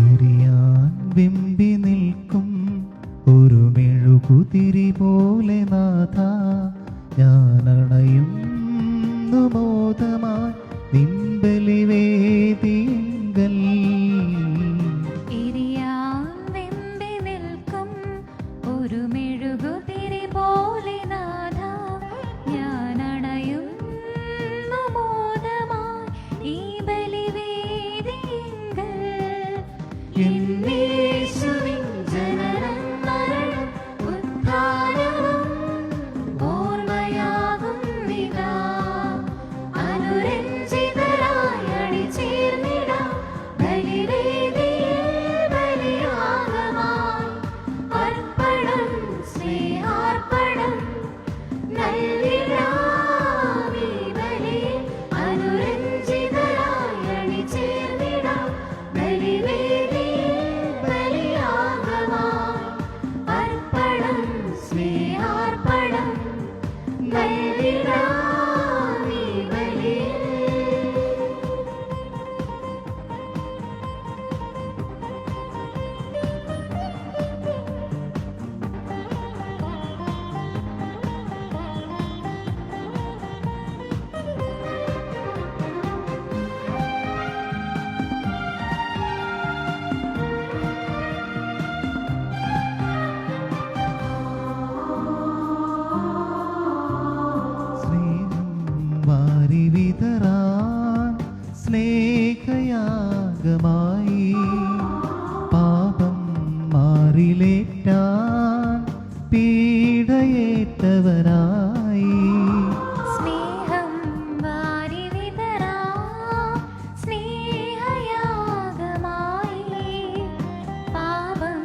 എറിയാൻ വെമ്പി നിൽക്കും ഒരു മെഴുകുതിരി പോലെ നാഥ, ഞാനണയുന്നു മോദമായി നിൻബലിവേദിങ്കൽ. എരിയാൻ വെമ്പി നിൽക്കും ഒരു മെഴുകുതിരി പോലെ നാഥ, ഞാനണയുന്നു മോദമായി ഈ ബലിവേദിങ്കൽ. യേശുവിൻ ജനനം മരണം ഉത്ഥാനവും ഓർമ്മയാകുന്നിതാ, അനുരഞ്ജിതരായി അണിചേർന്നിടാം ബലിവേദിയിൽ ബലിയാഗമായി. അർപ്പണം സ്നേഹാർപ്പണം നൽകിടാം ഈ ബലിയിൽ, അനുരഞ്ജിതരായി അണിചേർന്നിടാം ബലിവേദിയിൽ ബലിയാഗമായി. അർപ്പണം സ്നേഹാർപ്പണം നൽകിടാം ഈ ബലിയിൽ. സ്നേഹം വാരി വിതറാൻ സ്നേഹയാഗമായി, പാപം മാറിലേറ്റാൻ പീഡയേറ്റവനായി. സ്നേഹം വാരി വിതറാം സ്നേഹയാഗമായി, പാപം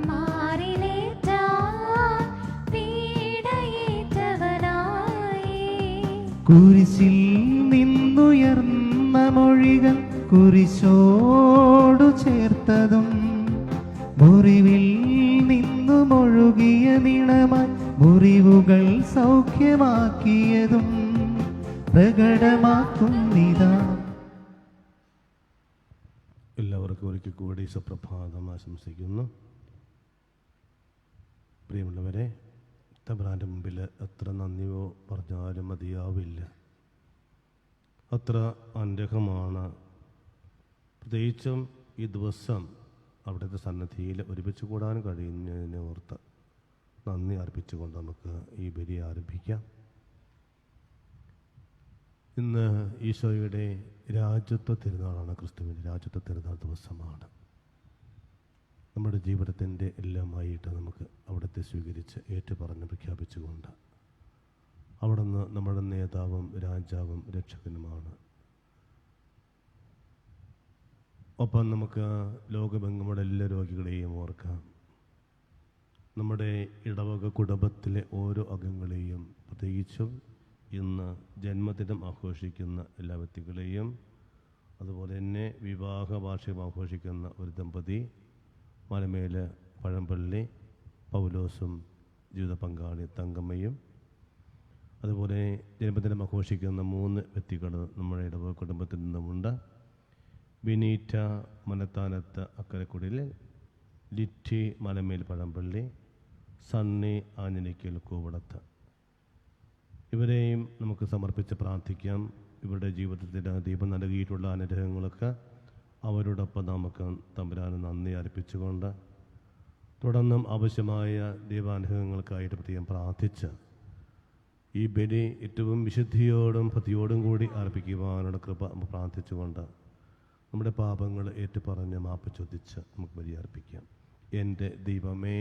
മാറിലേറ്റാൻ പീഡയേറ്റവനായി. കുരിശിൽ നിന്നുയർന്ന മൊഴികൾ കുരിശോടു ചേർത്തതും, മുറിവിൽ നിന്നുമൊഴുകിയ നിണമായി മുറിവുകൾ സൗഖ്യമാക്കിയതും പ്രകടമാക്കുന്നിതാ. എല്ലാവർക്കും ഒരിക്കൽ കൂടി സുപ്രഭാതം ആശംസിക്കുന്നു. പ്രിയമുള്ളവരെ, തമ്പുരാൻ്റെ മുമ്പിൽ എത്ര നന്ദിയോ പറഞ്ഞാലും മതിയാവില്ല. അത്ര അനുഗ്രഹമാണ്. പ്രത്യേകിച്ചും ഈ ദിവസം അവിടുത്തെ സന്നദ്ധിയിൽ ഒരുമിച്ച് കൂടാൻ കഴിയുന്നതിനെ ഓർത്ത് നന്ദി അർപ്പിച്ചുകൊണ്ട് നമുക്ക് ഈ ബലി ആരംഭിക്കാം. ഇന്ന് ഈശോയുടെ രാജ്യത്വ തിരുനാളാണ്. ക്രിസ്തുവിൻ്റെ രാജ്യത്വ തിരുനാൾ ദിവസമാണ്. നമ്മുടെ ജീവിതത്തിൻ്റെ എല്ലാമായിട്ട് നമുക്ക് അവിടുത്തെ സ്വീകരിച്ച് ഏറ്റുപറഞ്ഞ് പ്രഖ്യാപിച്ചുകൊണ്ട് അവിടുന്ന് നമ്മുടെ നേതാവും രാജാവും രക്ഷകനുമാണ്. ഒപ്പം നമുക്ക് ലോകമെങ്ങുമുള്ള എല്ലാ രോഗികളെയും ഓർക്കാം. നമ്മുടെ ഇടവക കുടുംബത്തിലെ ഓരോ അംഗങ്ങളെയും, പ്രത്യേകിച്ചും ഇന്ന് ജന്മദിനം ആഘോഷിക്കുന്ന എല്ലാ വ്യക്തികളെയും, അതുപോലെ തന്നെ വിവാഹ വാർഷികം ആഘോഷിക്കുന്ന ഒരു ദമ്പതി മലമേൽ പഴമ്പള്ളി പൗലോസും ജീവിത പങ്കാളി തങ്കമ്മയും, അതുപോലെ ജന്മദിനം ആഘോഷിക്കുന്ന 3 വ്യക്തികൾ നമ്മുടെ ഇടവക കുടുംബത്തിൽ നിന്നുമുണ്ട്. ബിനീറ്റ മനത്താനത്ത് അക്കരക്കുടിൽ, ലിറ്റി മലമേൽ പഴമ്പള്ളി, സണ്ണി ആഞ്ഞിലിക്കൽ കൂവടത്ത്. ഇവരെയും നമുക്ക് സമർപ്പിച്ച് പ്രാർത്ഥിക്കാം. ഇവരുടെ ജീവിതത്തിൽ ദൈവം നൽകിയിട്ടുള്ള അനുഗ്രഹങ്ങളൊക്കെ അവരോടൊപ്പം നമുക്ക് തമ്പുരാന് നന്ദി അർപ്പിച്ചുകൊണ്ട് തുടർന്നും ആവശ്യമായ ദൈവാനുഗ്രഹങ്ങൾക്കായിട്ട് പ്രത്യേകം പ്രാർത്ഥിച്ച് ഈ ബലി ഏറ്റവും വിശുദ്ധിയോടും ഭക്തിയോടും കൂടി അർപ്പിക്കുവാനുള്ള കൃപ പ്രാർത്ഥിച്ചുകൊണ്ട് നമ്മുടെ പാപങ്ങൾ ഏറ്റുപറഞ്ഞ് മാപ്പ് ചോദിച്ച് നമുക്ക് ബലി അർപ്പിക്കാം. എൻ്റെ ദൈവമേ,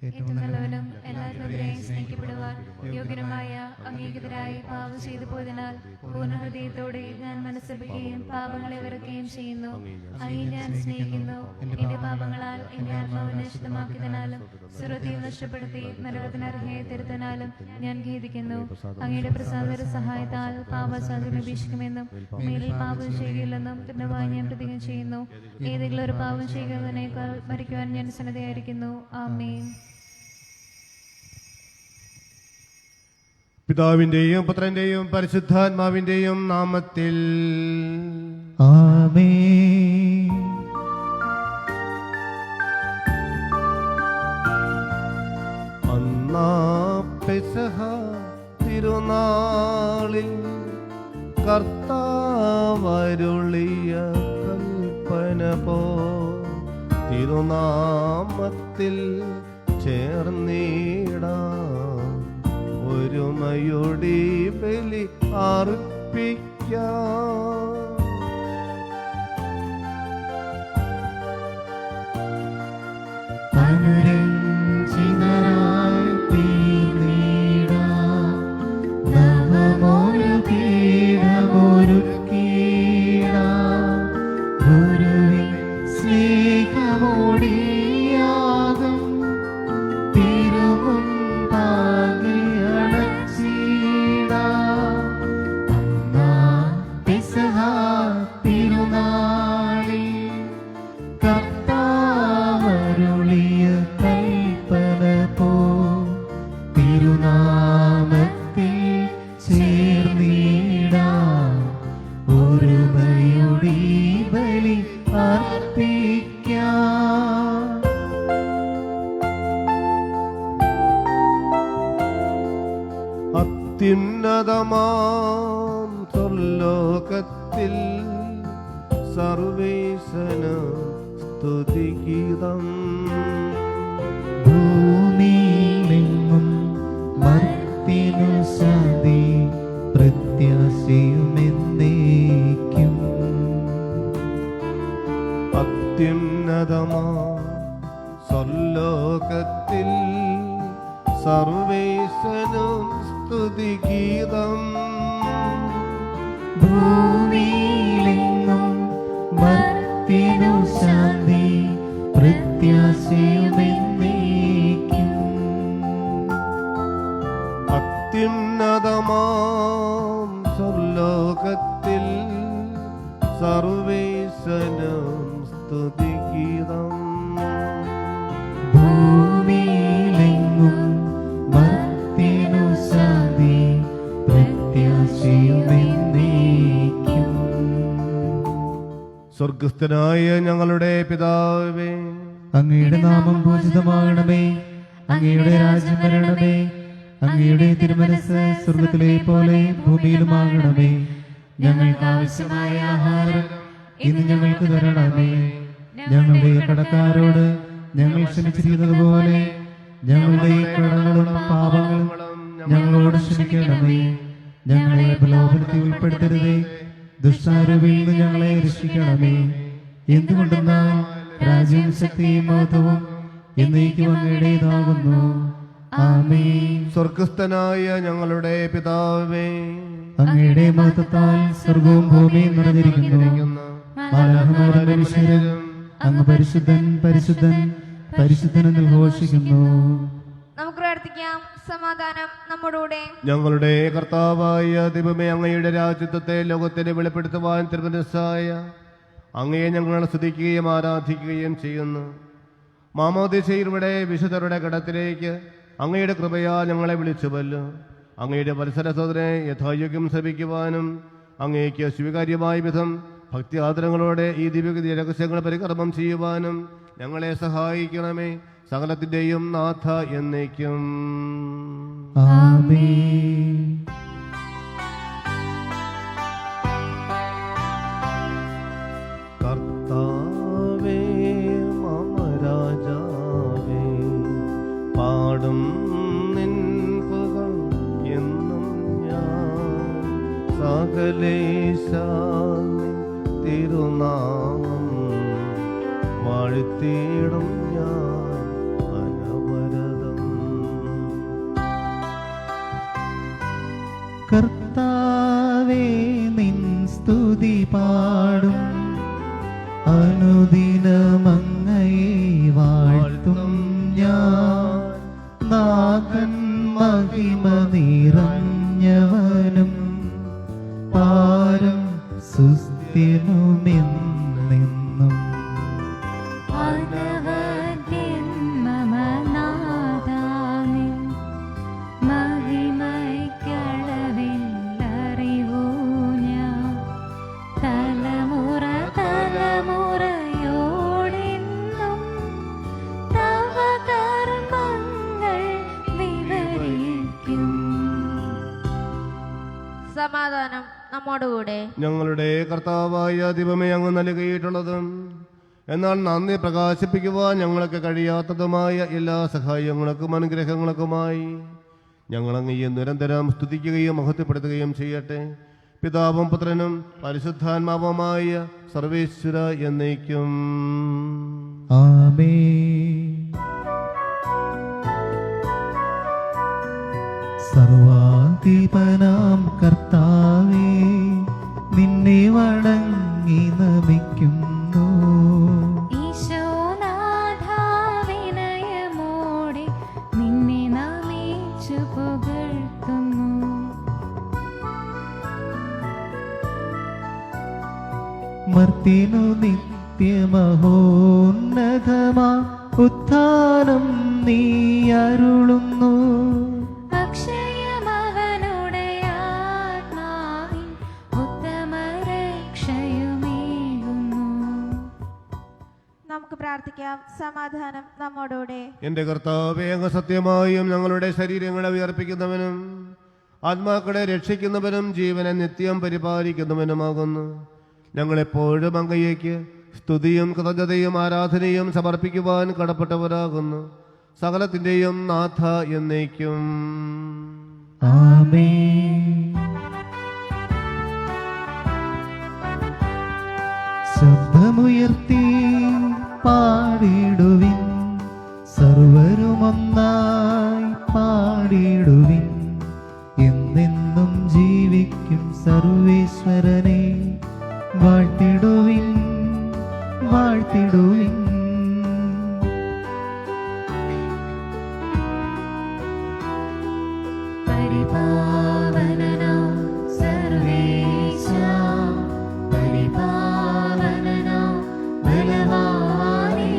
ഏറ്റവും നല്ലവനും എല്ലാവരുടെയും സ്നേഹിക്കപ്പെടുവാൻ യോഗ്യനുമായ അങ്ങേക്കെതിരായി പാപം ചെയ്തു പോയതിനാൽ പൂർണ്ണഹൃദയത്തോടെ ഞാൻ മനസ്സർപ്പിക്കുകയും പാപങ്ങളെ വെറുക്കുകയും ചെയ്യുന്നു. അങ്ങേ ഞാൻ സ്നേഹിക്കുന്നു. എന്റെ പാപങ്ങളാൽ എന്റെ ആത്മാവിനെ നഷ്ടമാക്കിയതിനാലും സുഹൃത്തിയും നഷ്ടപ്പെടുത്തി നരകത്തിനർഹയെ തരുത്തനാലും ഞാൻ ഖേദിക്കുന്നു. അങ്ങയുടെ പ്രസാദ സഹായത്താൽ പാപസാധ്യം അപേക്ഷിക്കുമെന്നും മേലിൽ പാപം ചെയ്യുകയില്ലെന്നും ദൃഢമായി ഞാൻ പ്രതിജ്ഞ ചെയ്യുന്നു. ഏതെങ്കിലും ഒരു പാപം ചെയ്യുന്നതിനേക്കാൾ മരിക്കുവാൻ ഞാൻ സന്നദ്ധയായിരിക്കുന്നു. ആമേൻ. പിതാവിന്റെയും പുത്രന്റെയും പരിശുദ്ധാത്മാവിന്റെയും നാമത്തിൽ ആമേൻ. പെസഹ തിരുനാളിൽ കർത്താവരുളിയ കൽപ്പന പോ തിരുനാമത്തിൽ ചേർന്നിടാം ഒരുമയോടി ബലി അർപ്പിക്കാം. അനുരഞ്ജിതരായി തീർന്നിടാം. നവമൊരു പീഠമൊരുക്കിടാം. ഗുരുവിൻ സ്നേഹമോടിയാകും തിരുമുൻപാകെ അണച്ചിടാം. അന്നാം പെസഹ തിരുനാളിൽ കർത്താവരുളിയ കൽപ്പന പോ തിരുനാമത്തിൽ ചേർന്നിടാം. ഒരുമയോടി ബലി അർപ്പിക്കാം. അത്യുന്നതമാം സ്വർലോകത്തിൽ സർവേശന സ്തുതിഗീതം. ഭൂമിയിലെങ്ങും മർത്യനു ശാന്തി പ്രത്യാശയുമെന്നേക്കും. അത്യുന്നതമാം സ്വർലോകത്തിൽ സർവേശനും സ്തുതിഗീതം. ഭൂമിയിലെങ്ങും മർത്യനു ശാന്തി പ്രത്യാശയുമെന്നേക്കും. അത്യുന്നതമാം സ്വർലോകത്തിൽ സർവേശനും സ്തുതിഗീതം. ഭൂമിയിലെങ്ങും മർത്യനു ശാന്തി പ്രത്യാശയുമെന്നേക്കും. സ്വർഗസ്ഥനായ ഞങ്ങളുടെ പിതാവേ, അങ്ങയുടെ നാമം പൂജിതമാകണമേ. അങ്ങയുടെ രാജ്യം വരണമേ. അങ്ങയുടെ തിരുമനസ്സ് സ്വർഗത്തിലെ പോലെ ഭൂമിയിലുമാകണമേ. ഞങ്ങൾക്ക് ആവശ്യമായ ആഹാരം ഇന്ന് ഞങ്ങൾക്ക് തരണമേ. ഞങ്ങളുടെ കടക്കാരോട് ഞങ്ങൾ ക്ഷമിച്ചിരിക്കുന്നത് പോലെ ഞങ്ങളുടെ കടങ്ങളും പാപങ്ങളും ഞങ്ങളോട് ക്ഷമിക്കണമേ. ഞങ്ങളെ പ്രലോഭനത്തിൽ ഉൾപ്പെടുത്തരുതേ. ദുഷ്ടാരൂപിയിൽ നിന്ന് ഞങ്ങളെ രക്ഷിക്കണമേ. എന്തുകൊണ്ടെന്നാൽ രാജ്യവും ശക്തിയും മഹത്വവും എന്നേക്കും അങ്ങയുടേതാകുന്നു. ആമേൻ. സ്വർഗസ്ഥനായ ഞങ്ങളുടെ പിതാവേ, അങ്ങയുടെ മഹത്വത്താൽ സ്വർഗവും ഭൂമിയും നിറഞ്ഞിരിക്കുന്നു. മാലാഖമാരുടെ വിഷയം അങ്ങ് പരിശുദ്ധൻ പരിശുദ്ധൻ പരിശുദ്ധൻ എന്ന് ഘോഷിക്കുന്നു. നമുക്ക് പ്രാർത്ഥിക്കാം. സമാധാനം നമ്മോടുകൂടെ. ഞങ്ങളുടെ കർത്താവായ ദൈവമേ, അങ്ങയുടെ രാജ്യത്വത്തെ ലോകത്തിന് വെളിപ്പെടുത്തുവാൻ തിരുമനസ്സായ അങ്ങയെ ഞങ്ങൾ സ്തുതിക്കുകയും ആരാധിക്കുകയും ചെയ്യുന്നു. മാമോദീസയിലൂടെ വിശുദ്ധരുടെ കടത്തിലേക്ക് അങ്ങയുടെ കൃപയാൽ ഞങ്ങളെ വിളിച്ചുവല്ലോ. അങ്ങയുടെ പരിസരസോദനെ യഥായോഗ്യം ശ്രമിക്കുവാനും അങ്ങേക്ക് സ്വീകാര്യമായ വിധം ഭക്തി ആദരങ്ങളോടെ ഈ ദിവ്യ രഹസ്യങ്ങൾ പരികർമ്മം ചെയ്യുവാനും ഞങ്ങളെ സഹായിക്കണമേ. സകലത്തിൻ്റെയും നാഥ എന്നേക്കും. ആമേൻ. കർത്താവേ മമ രാജാവേ, പാടും നിൻ പുകൾ എന്നും ഞാൻ. സകലേശ തിരുനാമം വാഴ്ത്തിയിടും ഞാൻ അനവരതം. കർത്താവേ നിൻ സ്തുതി പാടും. അനുദിനമങ്ങയെ വാഴ്ത്തും ഞാൻ. നാഥൻ മഹിമ നിറഞ്ഞവനും പാരം സുസ്ഥിരമെന്നെന്നും. അനവദ്യൻ മമ നാഥാനിൻ മഹിമയ്ക്കളവില്ലറിവൂ ഞാൻ. തലമുറ തലമുറയോടെന്നും തവ കർമ്മങ്ങൾ വിവരിക്കും. നമ്മോടുകൂടെ. ഞങ്ങളുടെ കർത്താവായ ദൈവമേ, അങ്ങ് നൽകിയിട്ടുള്ളതും എന്നാൽ നന്ദി പ്രകാശിപ്പിക്കുവാൻ ഞങ്ങൾക്ക് കഴിയാത്തതുമായ എല്ലാ സഹായങ്ങൾക്കും അനുഗ്രഹങ്ങൾക്കുമായി ഞങ്ങളങ്ങയെ നിരന്തരം സ്തുതിക്കുകയും മഹത്വപ്പെടുത്തുകയും ചെയ്യട്ടെ. പിതാവും പുത്രനും പരിശുദ്ധാത്മാവുമായ സർവേശ്വര എന്നേക്കും. ആമേൻ. സർവാധിപനാം കർത്താവേ, നിന്നെ വണങ്ങി നമിക്കുന്നു. ഈശോനാഥാ, വിനയമോടെ നിന്നെ നമിച്ചു പുകഴ്ത്തുന്നു. മർത്തിനു നിത്യമഹോന്നതമാ ഉത്ഥാനം നീ അരുളുന്നു. അക്ഷയമവനുടെ ആത്മാവിൻ ഉത്തമരക്ഷയുമേകുന്നു. നമുക്ക് പ്രാർത്ഥിക്കാം. സമാധാനം നമ്മോടുകൂടെ. എന്റെ കർത്താവേ, അങ്ങ് സത്യമായും ഞങ്ങളുടെ ശരീരങ്ങളെ ഉയർപ്പിക്കുന്നവനും ആത്മാക്കളെ രക്ഷിക്കുന്നവനും ജീവനെ നിത്യം പരിപാലിക്കുന്നവനുമാകുന്നു. ഞങ്ങളെപ്പോഴും അങ്ങയേക്ക് സ്തുതിയും കൃതജ്ഞതയും ആരാധനയും സമർപ്പിക്കുവാൻ കടപ്പെട്ടവരാകുന്നു. സകലത്തിൻ്റെയും നാഥ എന്നേക്കും. ആമേൻ. ശബ്ദമുയർത്തി പാടിടുവിൻ, സർവരുമൊന്നായി പാടിടുവിൻ. എന്നെന്നും ജീവിക്കും സർവേശ്വരനെ വാഴ്ത്തിടുവിൻ, വാഴ്ത്തിടുവിൻ. പരിപാവനനാം സർവേശാ, പരിപാവനനാം ബലവാനേ,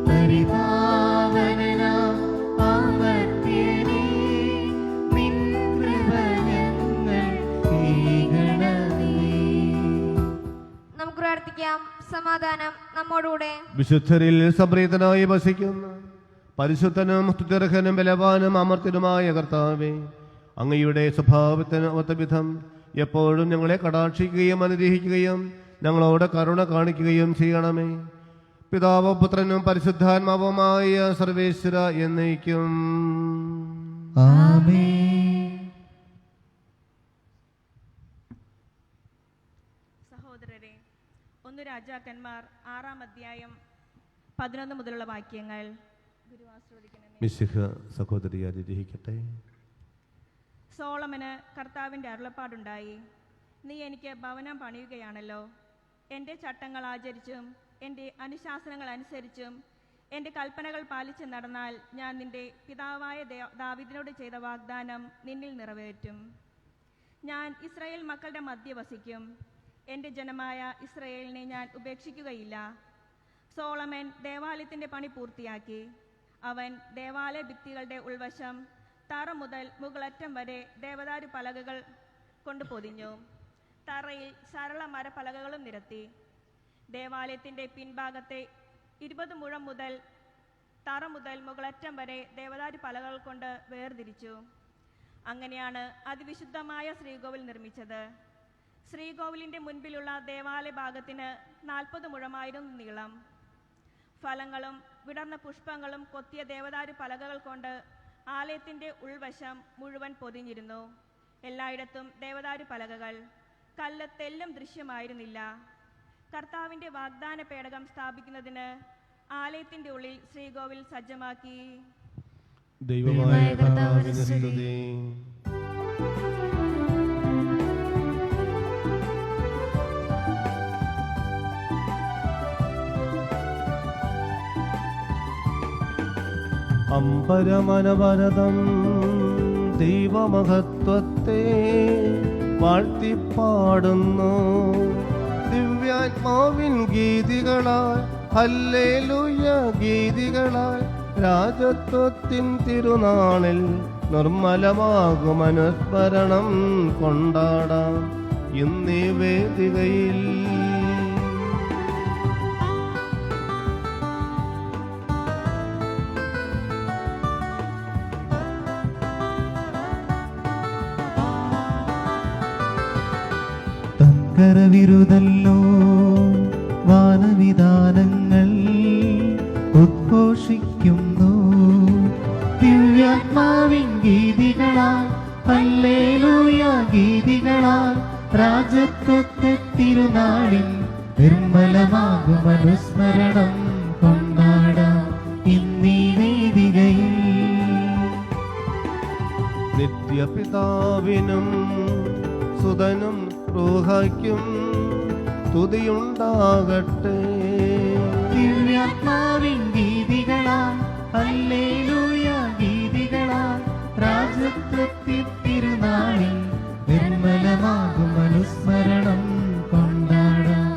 പരിപാവനനാം അമർത്യനേ, നിൻ കൃപ ഞങ്ങൾ കേൾക്കണമേ. നമുക്ക് പ്രാർത്ഥിക്കാം. സമാധാനം നമ്മോടുകൂടെ. വിശുദ്ധരിൽ സംപ്രീതനായി വസിക്കുന്ന പരിശുദ്ധനും സ്തുത്യർഹനും ബലവാനും അമർത്യനുമായ കർത്താവേ, അങ്ങയുടെ സ്വഭാവത്തിന് ഒത്തവിധം എപ്പോഴും ഞങ്ങളെ കടാക്ഷിക്കുകയും അനുഗ്രഹിക്കുകയും ഞങ്ങളോട് കരുണ കാണിക്കുകയും ചെയ്യണമേ. പിതാവും പുത്രനും പരിശുദ്ധാത്മാവുമായ സർവേശ്വര എന്നേക്കും. ആമേൻ. സഹോദരരെ, 1 രാജാക്കന്മാർ 6-ാം അധ്യായം 11 മുതലുള്ള വാക്യങ്ങൾ. മിശിഹ സഹോദരി അനുഗ്രഹിക്കട്ടെ. സോളമന് കർത്താവിൻ്റെ അരുളപ്പാടുണ്ടായി. നീ എനിക്ക് ഭവനം പണിയുകയാണല്ലോ. എൻ്റെ ചട്ടങ്ങൾ ആചരിച്ചും എൻ്റെ അനുശാസനങ്ങൾ അനുസരിച്ചും എൻ്റെ കൽപ്പനകൾ പാലിച്ച് നടന്നാൽ ഞാൻ നിൻ്റെ പിതാവായ ദാവീദിനോട് ചെയ്ത വാഗ്ദാനം നിന്നിൽ നിറവേറ്റും. ഞാൻ ഇസ്രായേൽ മക്കളുടെ മധ്യ വസിക്കും. എൻ്റെ ജനമായ ഇസ്രായേലിനെ ഞാൻ ഉപേക്ഷിക്കുകയില്ല. സോളമൻ ദേവാലയത്തിൻ്റെ പണി പൂർത്തിയാക്കി. അവൻ ദേവാലയ ഭിത്തികളുടെ ഉൾവശം തറ മുതൽ മുകളറ്റം വരെ ദേവദാരു പലകകൾ കൊണ്ട് പൊതിഞ്ഞു. തറയിൽ സരള മരപ്പലകകളും നിരത്തി. ദേവാലയത്തിൻ്റെ പിൻഭാഗത്തെ 20 മുഴം മുതൽ തറ മുതൽ മുകളറ്റം വരെ ദേവദാരു പലകകൾ കൊണ്ട് വേർതിരിച്ചു. അങ്ങനെയാണ് അതിവിശുദ്ധമായ ശ്രീകോവിൽ നിർമ്മിച്ചത്. ശ്രീകോവിലിൻ്റെ മുൻപിലുള്ള ദേവാലയ ഭാഗത്തിന് 40 മുഴമായിരുന്നു നീളം. ഫലങ്ങളും വിടർന്ന പുഷ്പങ്ങളും കൊത്തിയ ദേവദാരു പലകകൾ കൊണ്ട് ആലയത്തിൻ്റെ ഉൾവശം മുഴുവൻ പൊതിഞ്ഞിരുന്നു. എല്ലായിടത്തും ദേവദാരു പലകകൾ. കല്ല് തെല്ലും ദൃശ്യമായിരുന്നില്ല. കർത്താവിൻ്റെ വാഗ്ദാന പേടകം സ്ഥാപിക്കുന്നതിന് ആലയത്തിൻ്റെ ഉള്ളിൽ ശ്രീകോവിൽ സജ്ജമാക്കി. ദൈവമായ കർത്താവിന് സ്തുതി. അമ്പരമനവരതം ദൈവമഹത്വത്തെ വാഴ്ത്തിപ്പാടുന്നു. ദിവ്യാത്മാവിൻ ഗീതികളാൽ ഹല്ലേലൂയ ഗീതികളാൽ രാജത്വത്തിൻ തിരുനാളിൽ നിർമ്മലമാകും അനുസ്മരണം കൊണ്ടാടാം ഇന്നീ വേദികയിൽ. കരവിരുതല്ലോ വാനവിധാനങ്ങൾ ഉദ്ഘോഷിക്കുന്നു. ദിവ്യാത്മാവിൻ ഗീതികളാൽ ഹല്ലേലൂയ ഗീതികളാൽ രാജത്വത്തെ തിരുനാളിൽ നിർമ്മലമാകും അനുസ്മരണം കൊണ്ടാടാം ഇന്നീ വേദികയിൽ. നിത്യപിതാവിനും സുതനും റൂഹയ്ക്കും സ്തുതിയുണ്ടാകട്ടെ. ദിവ്യാത്മാവിൻ ഗീതികളാൽ ഹല്ലേലൂയ ഗീതികളാൽ രാജത്വത്തെ തിരുനാളിൽ നിർമ്മലമാകും അനുസ്മരണം കൊണ്ടാടാം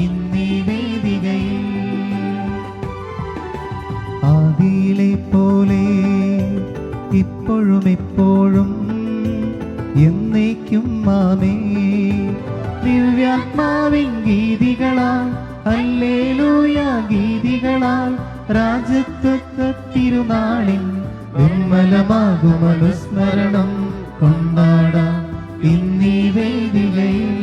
ഇന്നീ വേദികയിൽ. ആദിയിലെ പോലെ ഇപ്പോഴും എപ്പോഴും എന്നേക്കും ആമേൻ. ദിവ്യാത്മാവിൻ ഗീതികളാൽ ഹല്ലേലൂയ ഗീതികളാൽ രാജത്വത്തെ തിരുനാളിൽ നിർമ്മലമാകും അനുസ്മരണം കൊണ്ടാടാം ഇന്നീ വേദികയിൽ.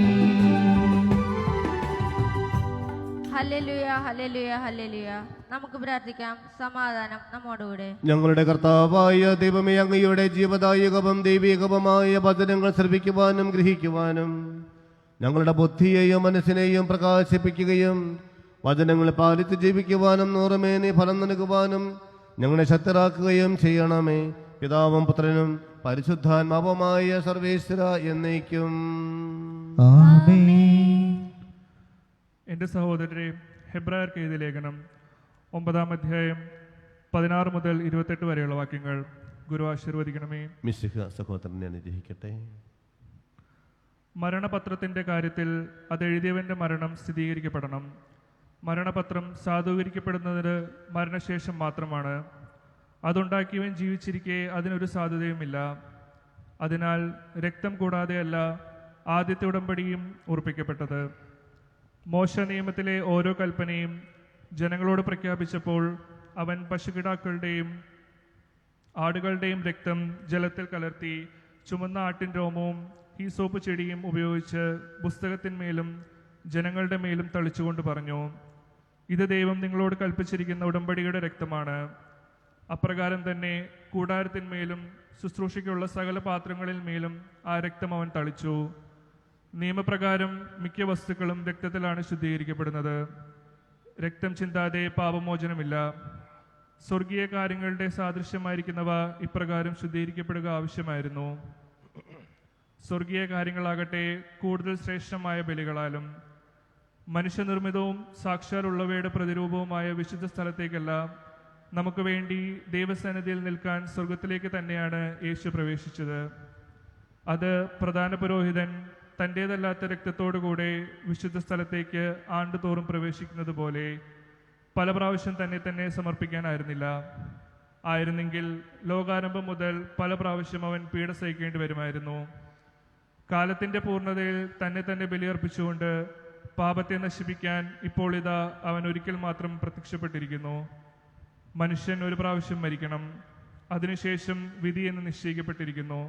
Hallelujah hallelujah hallelujah. നമുക്ക് പ്രാർത്ഥിക്കാം. സമാധാനം നമ്മോടുകൂടെ. ഞങ്ങളുടെ കർത്താവായ ദൈവമേ, അങ്ങയുടെ ജീവദായകവും ദൈവികവുമായ വചനങ്ങൾ ശ്രവിക്കുവാനും ഗ്രഹിക്കുവാനും ഞങ്ങളുടെ ബുദ്ധിയെയും മനസ്സിനെയും പ്രകാശിപ്പിക്കുകയും വചനങ്ങൾ പാലിച്ച് ജീവിക്കുവാനും നൂറുമേനി ഫലം നൽകുവാനും ഞങ്ങളെ ശക്തരാക്കുകയും ചെയ്യണമേ. പിതാവും പുത്രനും പരിശുദ്ധാത്മാവുമായ സർവേശ്വര എന്നേക്കും ആമേൻ. എൻ്റെ സഹോദരരെ, ഹെബ്രായർക്ക് എഴുതിയ ലേഖനം 9-ാം അധ്യായം 16 മുതൽ 28 വരെയുള്ള വാക്യങ്ങൾ ഗുരു ആശീർവദിക്കണമേ. മിശിഹ സഹോദരനെ അനുഗ്രഹിക്കട്ടെ. മരണപത്രത്തിൻ്റെ കാര്യത്തിൽ അതെഴുതിയവൻ്റെ മരണം സ്ഥിരീകരിക്കപ്പെടണം. മരണപത്രം സാധൂകരിക്കപ്പെടുന്നതിന് മരണശേഷം മാത്രമാണ്. അതുണ്ടാക്കിയവൻ ജീവിച്ചിരിക്കെ അതിനൊരു സാധ്യതയുമില്ല. അതിനാൽ രക്തം കൂടാതെയല്ല ആദ്യത്തെ ഉടമ്പടിയും ഉറപ്പിക്കപ്പെട്ടത്. മോശ നിയമത്തിലെ ഓരോ കൽപ്പനയും ജനങ്ങളോട് പ്രഖ്യാപിച്ചപ്പോൾ അവൻ പശുകിടാക്കളുടെയും ആടുകളുടെയും രക്തം ജലത്തിൽ കലർത്തി ചുമന്ന ആട്ടിൻ രോമവും ഹീസോപ്പ് ചെടിയും ഉപയോഗിച്ച് പുസ്തകത്തിന്മേലും ജനങ്ങളുടെ മേലും തളിച്ചുകൊണ്ട് പറഞ്ഞു, ഇത് ദൈവം നിങ്ങളോട് കൽപ്പിച്ചിരിക്കുന്ന ഉടമ്പടിയുടെ രക്തമാണ്. അപ്രകാരം തന്നെ കൂടാരത്തിന്മേലും ശുശ്രൂഷയ്ക്കുള്ള സകല പാത്രങ്ങളിൽ മേലും ആ രക്തം അവൻ തളിച്ചു. നിയമപ്രകാരം മിക്ക വസ്തുക്കളും രക്തത്തിലാണ് ശുദ്ധീകരിക്കപ്പെടുന്നത്. രക്തം ചിന്താതെ പാപമോചനമില്ല. സ്വർഗീയ കാര്യങ്ങളുടെ സാദൃശ്യമായിരിക്കുന്നവ ഇപ്രകാരം ശുദ്ധീകരിക്കപ്പെടുക ആവശ്യമായിരുന്നു. സ്വർഗീയ കാര്യങ്ങളാകട്ടെ കൂടുതൽ ശ്രേഷ്ഠമായ ബലികളാലും മനുഷ്യനിർമ്മിതവും സാക്ഷാലുള്ളവയുടെ പ്രതിരൂപവുമായ വിശുദ്ധ സ്ഥലത്തേക്കല്ല, നമുക്ക് വേണ്ടി ദൈവസന്നിധിയിൽ നിൽക്കാൻ സ്വർഗത്തിലേക്ക് തന്നെയാണ് യേശു പ്രവേശിച്ചത്. അത് പ്രധാന പുരോഹിതൻ തൻ്റേതല്ലാത്ത രക്തത്തോടുകൂടെ വിശുദ്ധ സ്ഥലത്തേക്ക് ആണ്ടുതോറും പ്രവേശിക്കുന്നത് പോലെ പല പ്രാവശ്യം തന്നെ സമർപ്പിക്കാനായിരുന്നില്ല. ആയിരുന്നെങ്കിൽ ലോകാരംഭം മുതൽ പല പ്രാവശ്യം അവൻ പീഡ സഹിക്കേണ്ടി വരുമായിരുന്നു. കാലത്തിൻ്റെ പൂർണ്ണതയിൽ തന്നെ ബലിയർപ്പിച്ചുകൊണ്ട് പാപത്തെ നശിപ്പിക്കാൻ ഇപ്പോൾ ഇതാ അവൻ ഒരിക്കൽ മാത്രം പ്രത്യക്ഷപ്പെട്ടിരിക്കുന്നു. മനുഷ്യൻ ഒരു പ്രാവശ്യം മരിക്കണം, അതിനുശേഷം വിധി എന്ന് നിശ്ചയിക്കപ്പെട്ടിരിക്കുന്നു.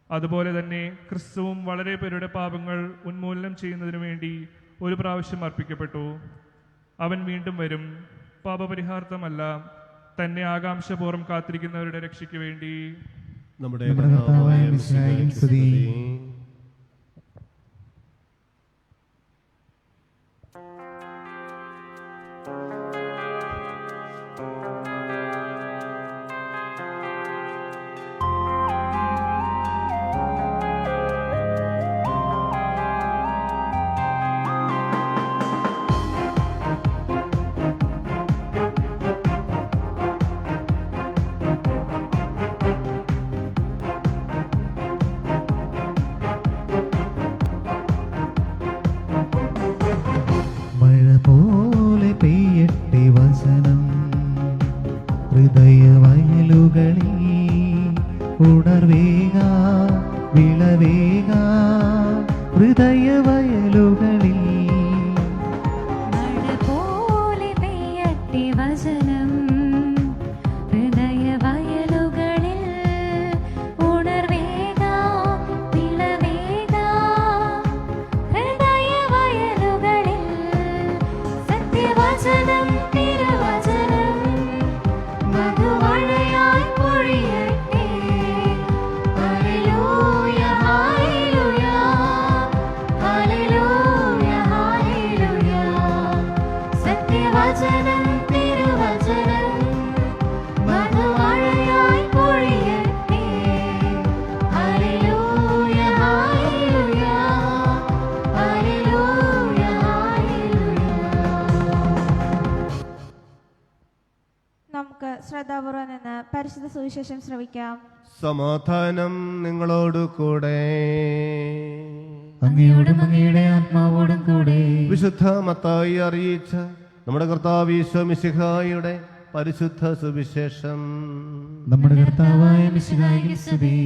അതുപോലെ തന്നെ ക്രിസ്തുവും വളരെ പേരുടെ പാപങ്ങൾ ഉന്മൂലനം ചെയ്യുന്നതിനു വേണ്ടി ഒരു പ്രാവശ്യം അർപ്പിക്കപ്പെട്ടു. അവൻ വീണ്ടും വരും, പാപപരിഹാർത്ഥമല്ല, തന്നെ ആകാംക്ഷപൂർവ്വം കാത്തിരിക്കുന്നവരുടെ രക്ഷയ്ക്ക് വേണ്ടി. നമ്മുടെ കർത്താവായ മിശിഹായെ സ്തുതി. മഴ പോലെ പെയ്യട്ടെ വചനം ഹൃദയവയലുകളിൽ, ഉണർവേക വിളവേക ഹൃദയവയലുകളിൽ. മഴ പോലെ പെയ്യട്ടെ വചനം ഹൃദയവയലുകളിൽ, ഉണർവേക വിളവേക ഹൃദയവയലുകളിൽ. ശ്രദ്ധാപൂർവം നിന്ന് പരിശുദ്ധ സുവിശേഷം ശ്രവിക്കാം. സമാധാനം നിങ്ങളോട് കൂടെ. അങ്ങയോടും അങ്ങയുടെ ആത്മാവോടും കൂടെ. വിശുദ്ധ മത്തായി അറിയിച്ച നമ്മുടെ കർത്താവ് ഈശോ മിശിഹായുടെ പരിശുദ്ധ സുവിശേഷം. നമ്മുടെ കർത്താവായ മിശിഹായ്ക്ക് സ്തുതി.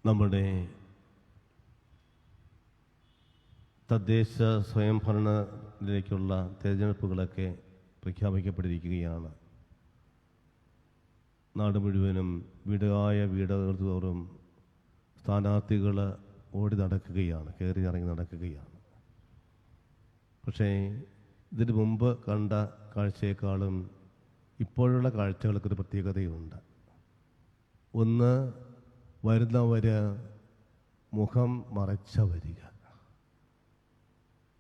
നമ്മുടെ തദ്ദേശ സ്വയംഭരണത്തിലേക്കുള്ള തിരഞ്ഞെടുപ്പുകളൊക്കെ പ്രഖ്യാപിക്കപ്പെട്ടിരിക്കുകയാണ്. നാട് മുഴുവനും വീടായ വീടുകൾ തോറും സ്ഥാനാർത്ഥികൾ ഓടി നടക്കുകയാണ്, കയറി ഇറങ്ങി നടക്കുകയാണ്. പക്ഷേ ഇതിനു മുമ്പ് കണ്ട കാഴ്ചയേക്കാളും ഇപ്പോഴുള്ള കാഴ്ചകൾക്കൊരു പ്രത്യേകതയുണ്ട്. ഒന്ന്, വരുന്നവർ മുഖം മറച്ച വരിക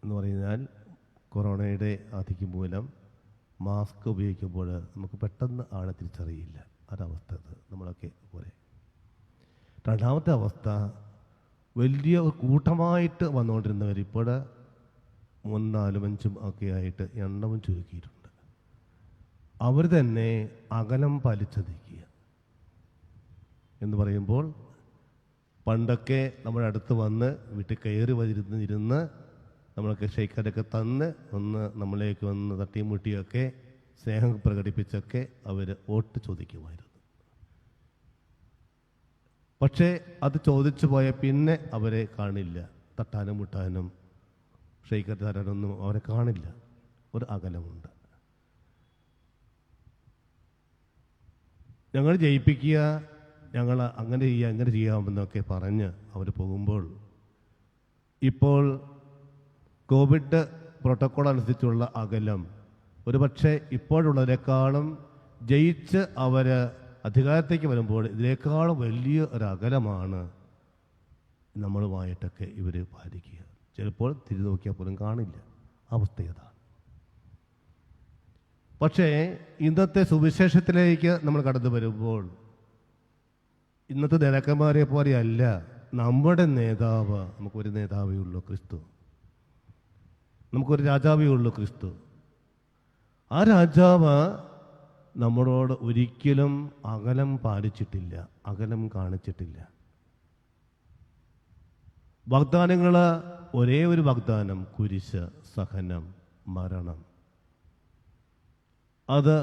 എന്ന് പറഞ്ഞാൽ കൊറോണയുടെ ആധിക്യം മൂലം മാസ്ക് ഉപയോഗിക്കുമ്പോൾ നമുക്ക് പെട്ടെന്ന് ആളെ തിരിച്ചറിയില്ല. ഒരവസ്ഥ ഇത് നമ്മളൊക്കെ പോലെ. രണ്ടാമത്തെ അവസ്ഥ, വലിയ ഒരു കൂട്ടമായിട്ട് വന്നുകൊണ്ടിരുന്നവർ ഇപ്പോൾ 3, 4, 5 ഒക്കെ ആയിട്ട് എണ്ണവും ചുരുക്കിയിട്ടുണ്ട്. അവർ തന്നെ അകലം പാലിച്ച് നിൽക്കുക എന്ന് പറയുമ്പോൾ, പണ്ടൊക്കെ നമ്മുടെ അടുത്ത് വന്ന് വീട്ടിൽ കയറി ഇരുന്ന് നമ്മളൊക്കെ ഷെയ്ക്കടൊക്കെ തന്ന് ഒന്ന് നമ്മളേക്ക് വന്ന് തട്ടിയും മുട്ടിയൊക്കെ സ്നേഹം പ്രകടിപ്പിച്ചൊക്കെ അവർ വോട്ട് ചോദിക്കുമായിരുന്നു. പക്ഷേ അത് ചോദിച്ചു പോയ പിന്നെ അവരെ കാണില്ല. തട്ടാനും മുട്ടാനും ഷെയ്ക്കട്ട് തരാനൊന്നും അവരെ കാണില്ല. ഒരു അകലമുണ്ട്. ഞങ്ങൾ ജയിപ്പിക്കുക, ഞങ്ങൾ അങ്ങനെ ചെയ്യുക, അങ്ങനെ ചെയ്യാമെന്നൊക്കെ പറഞ്ഞ് അവർ പോകുമ്പോൾ, ഇപ്പോൾ കോവിഡ് പ്രോട്ടോക്കോൾ അനുസരിച്ചുള്ള അകലം ഒരുപക്ഷെ ഇപ്പോഴുള്ളതിനേക്കാളും ജയിച്ച് അവർ അധികാരത്തേക്ക് വരുമ്പോൾ ഇതിനേക്കാളും വലിയ ഒരു അകലമാണ് നമ്മളുമായിട്ടൊക്കെ ഇവർ പാലിക്കുക. ചിലപ്പോൾ തിരിഞ്ഞു നോക്കിയാൽ പോലും കാണില്ല. അവസ്ഥ അതാണ്. പക്ഷേ ഇന്നത്തെ സുവിശേഷത്തിലേക്ക് നമ്മൾ കടന്നു വരുമ്പോൾ ഇന്നത്തെ നേതാക്കന്മാരെ പോലെയല്ല നമ്മുടെ നേതാവ്. നമുക്കൊരു നേതാവേ ഉള്ളൂ, ക്രിസ്തു. നമുക്കൊരു രാജാവേ ഉള്ളൂ, ക്രിസ്തു. ആ രാജാവ് നമ്മളോട് ഒരിക്കലും അകലം പാലിച്ചിട്ടില്ല, അകലം കാണിച്ചിട്ടില്ല. വാഗ്ദാനങ്ങൾ ഒരേ ഒരു വാഗ്ദാനം, കുരിശ്, സഹനം, മരണം. അത്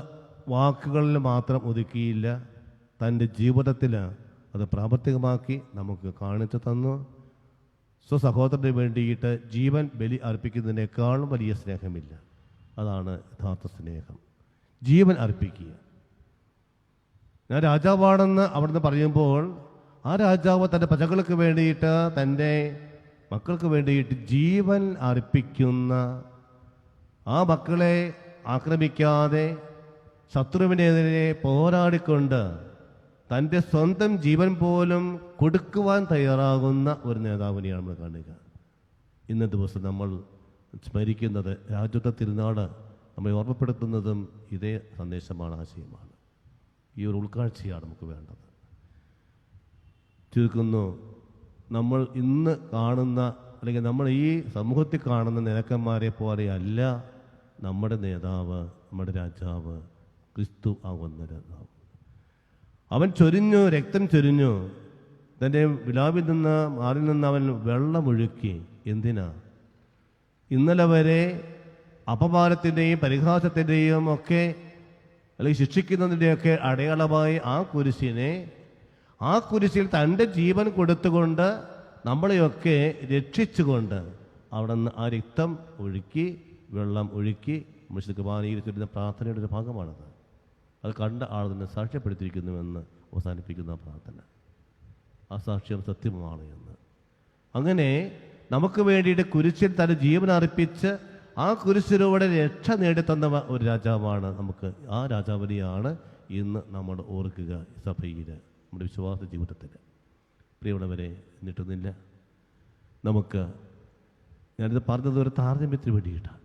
വാക്കുകളിൽ മാത്രം ഒതുക്കിയില്ല, തൻ്റെ ജീവിതത്തിൽ അത് പ്രാവർത്തികമാക്കി നമുക്ക് കാണിച്ചു തന്നു. സ്വസഹോദരന് വേണ്ടിയിട്ട് ജീവൻ ബലി അർപ്പിക്കുന്നതിനേക്കാളും വലിയ സ്നേഹമില്ല. അതാണ് യഥാർത്ഥ സ്നേഹം, ജീവൻ അർപ്പിക്കുക. ഞാൻ രാജാവാണെന്ന് അവിടുന്ന് പറയുമ്പോൾ ആ രാജാവ് തൻ്റെ പ്രജകൾക്ക് വേണ്ടിയിട്ട്, തൻ്റെ മക്കൾക്ക് വേണ്ടിയിട്ട് ജീവൻ അർപ്പിക്കുന്ന, ആ മക്കളെ ആക്രമിക്കാതെ ശത്രുവിനെതിരെ പോരാടിക്കൊണ്ട് തൻ്റെ സ്വന്തം ജീവൻ പോലും കൊടുക്കുവാൻ തയ്യാറാകുന്ന ഒരു നേതാവിനെയാണ് നമ്മൾ കാണുക. ഇന്ന ദിവസം നമ്മൾ സ്മരിക്കുന്നത്, രാജ്യത്തെ തിരുനാൾ നമ്മെ ഓർമ്മപ്പെടുത്തുന്നതും ഇതേ സന്ദേശമാണ്, ആശയമാണ്. ഈ ഒരു ഉൾക്കാഴ്ചയാണ് നമുക്ക് വേണ്ടത്. ചുരുക്കുന്നു, നമ്മൾ ഇന്ന് കാണുന്ന, അല്ലെങ്കിൽ നമ്മൾ ഈ സമൂഹത്തിൽ കാണുന്ന നേതാക്കന്മാരെ പോലെയല്ല നമ്മുടെ നേതാവ്, നമ്മുടെ രാജാവ്, ക്രിസ്തു ആകുന്ന നേതാവ്. അവൻ ചൊരിഞ്ഞു, രക്തം ചൊരിഞ്ഞു, തൻ്റെ വിലാവിൽ നിന്ന് മാറിൽ നിന്ന് അവൻ വെള്ളമൊഴുക്കി. എന്തിനാ? ഇന്നലെ വരെ അപമാനത്തിൻ്റെയും പരിഹാസത്തിൻ്റെയും ഒക്കെ, അല്ലെങ്കിൽ ശിക്ഷിക്കുന്നതിൻ്റെയൊക്കെ അടയാളമായി ആ കുരിശിൽ തൻ്റെ ജീവൻ കൊടുത്തുകൊണ്ട് നമ്മളെയൊക്കെ രക്ഷിച്ചുകൊണ്ട് അവിടെ നിന്ന് ആ രക്തം ഒഴുക്കി, വെള്ളം ഒഴുക്കി മനുഷ്യർക്ക് പാനീകരിച്ചിരുന്ന പ്രാർത്ഥനയുടെ ഒരു ഭാഗമാണത്. അത് കണ്ട ആൾ തന്നെ സാക്ഷ്യപ്പെടുത്തിയിരിക്കുന്നുവെന്ന് അവസാനിപ്പിക്കുന്ന പ്രാർത്ഥന. ആ സാക്ഷ്യം സത്യമാണ് എന്ന്. അങ്ങനെ നമുക്ക് വേണ്ടിയിട്ട് കുരിശിൽ തൻ്റെ ജീവൻ അർപ്പിച്ച് ആ കുരിശിലൂടെ രക്ഷ നേടിത്തന്ന ഒരു രാജാവാണ് നമുക്ക്. ആ രാജാവിനെയാണ് ഇന്ന് നമ്മൾ ഓർക്കുക സഭയിൽ, നമ്മുടെ വിശ്വാസ ജീവിതത്തിൽ. പ്രിയമുള്ളവരെ, എന്നിട്ടൊന്നില്ല, നമുക്ക്, ഞാനിത് പറഞ്ഞത് ഒരു താരതമ്യത്തിന് വേണ്ടിയിട്ടാണ്.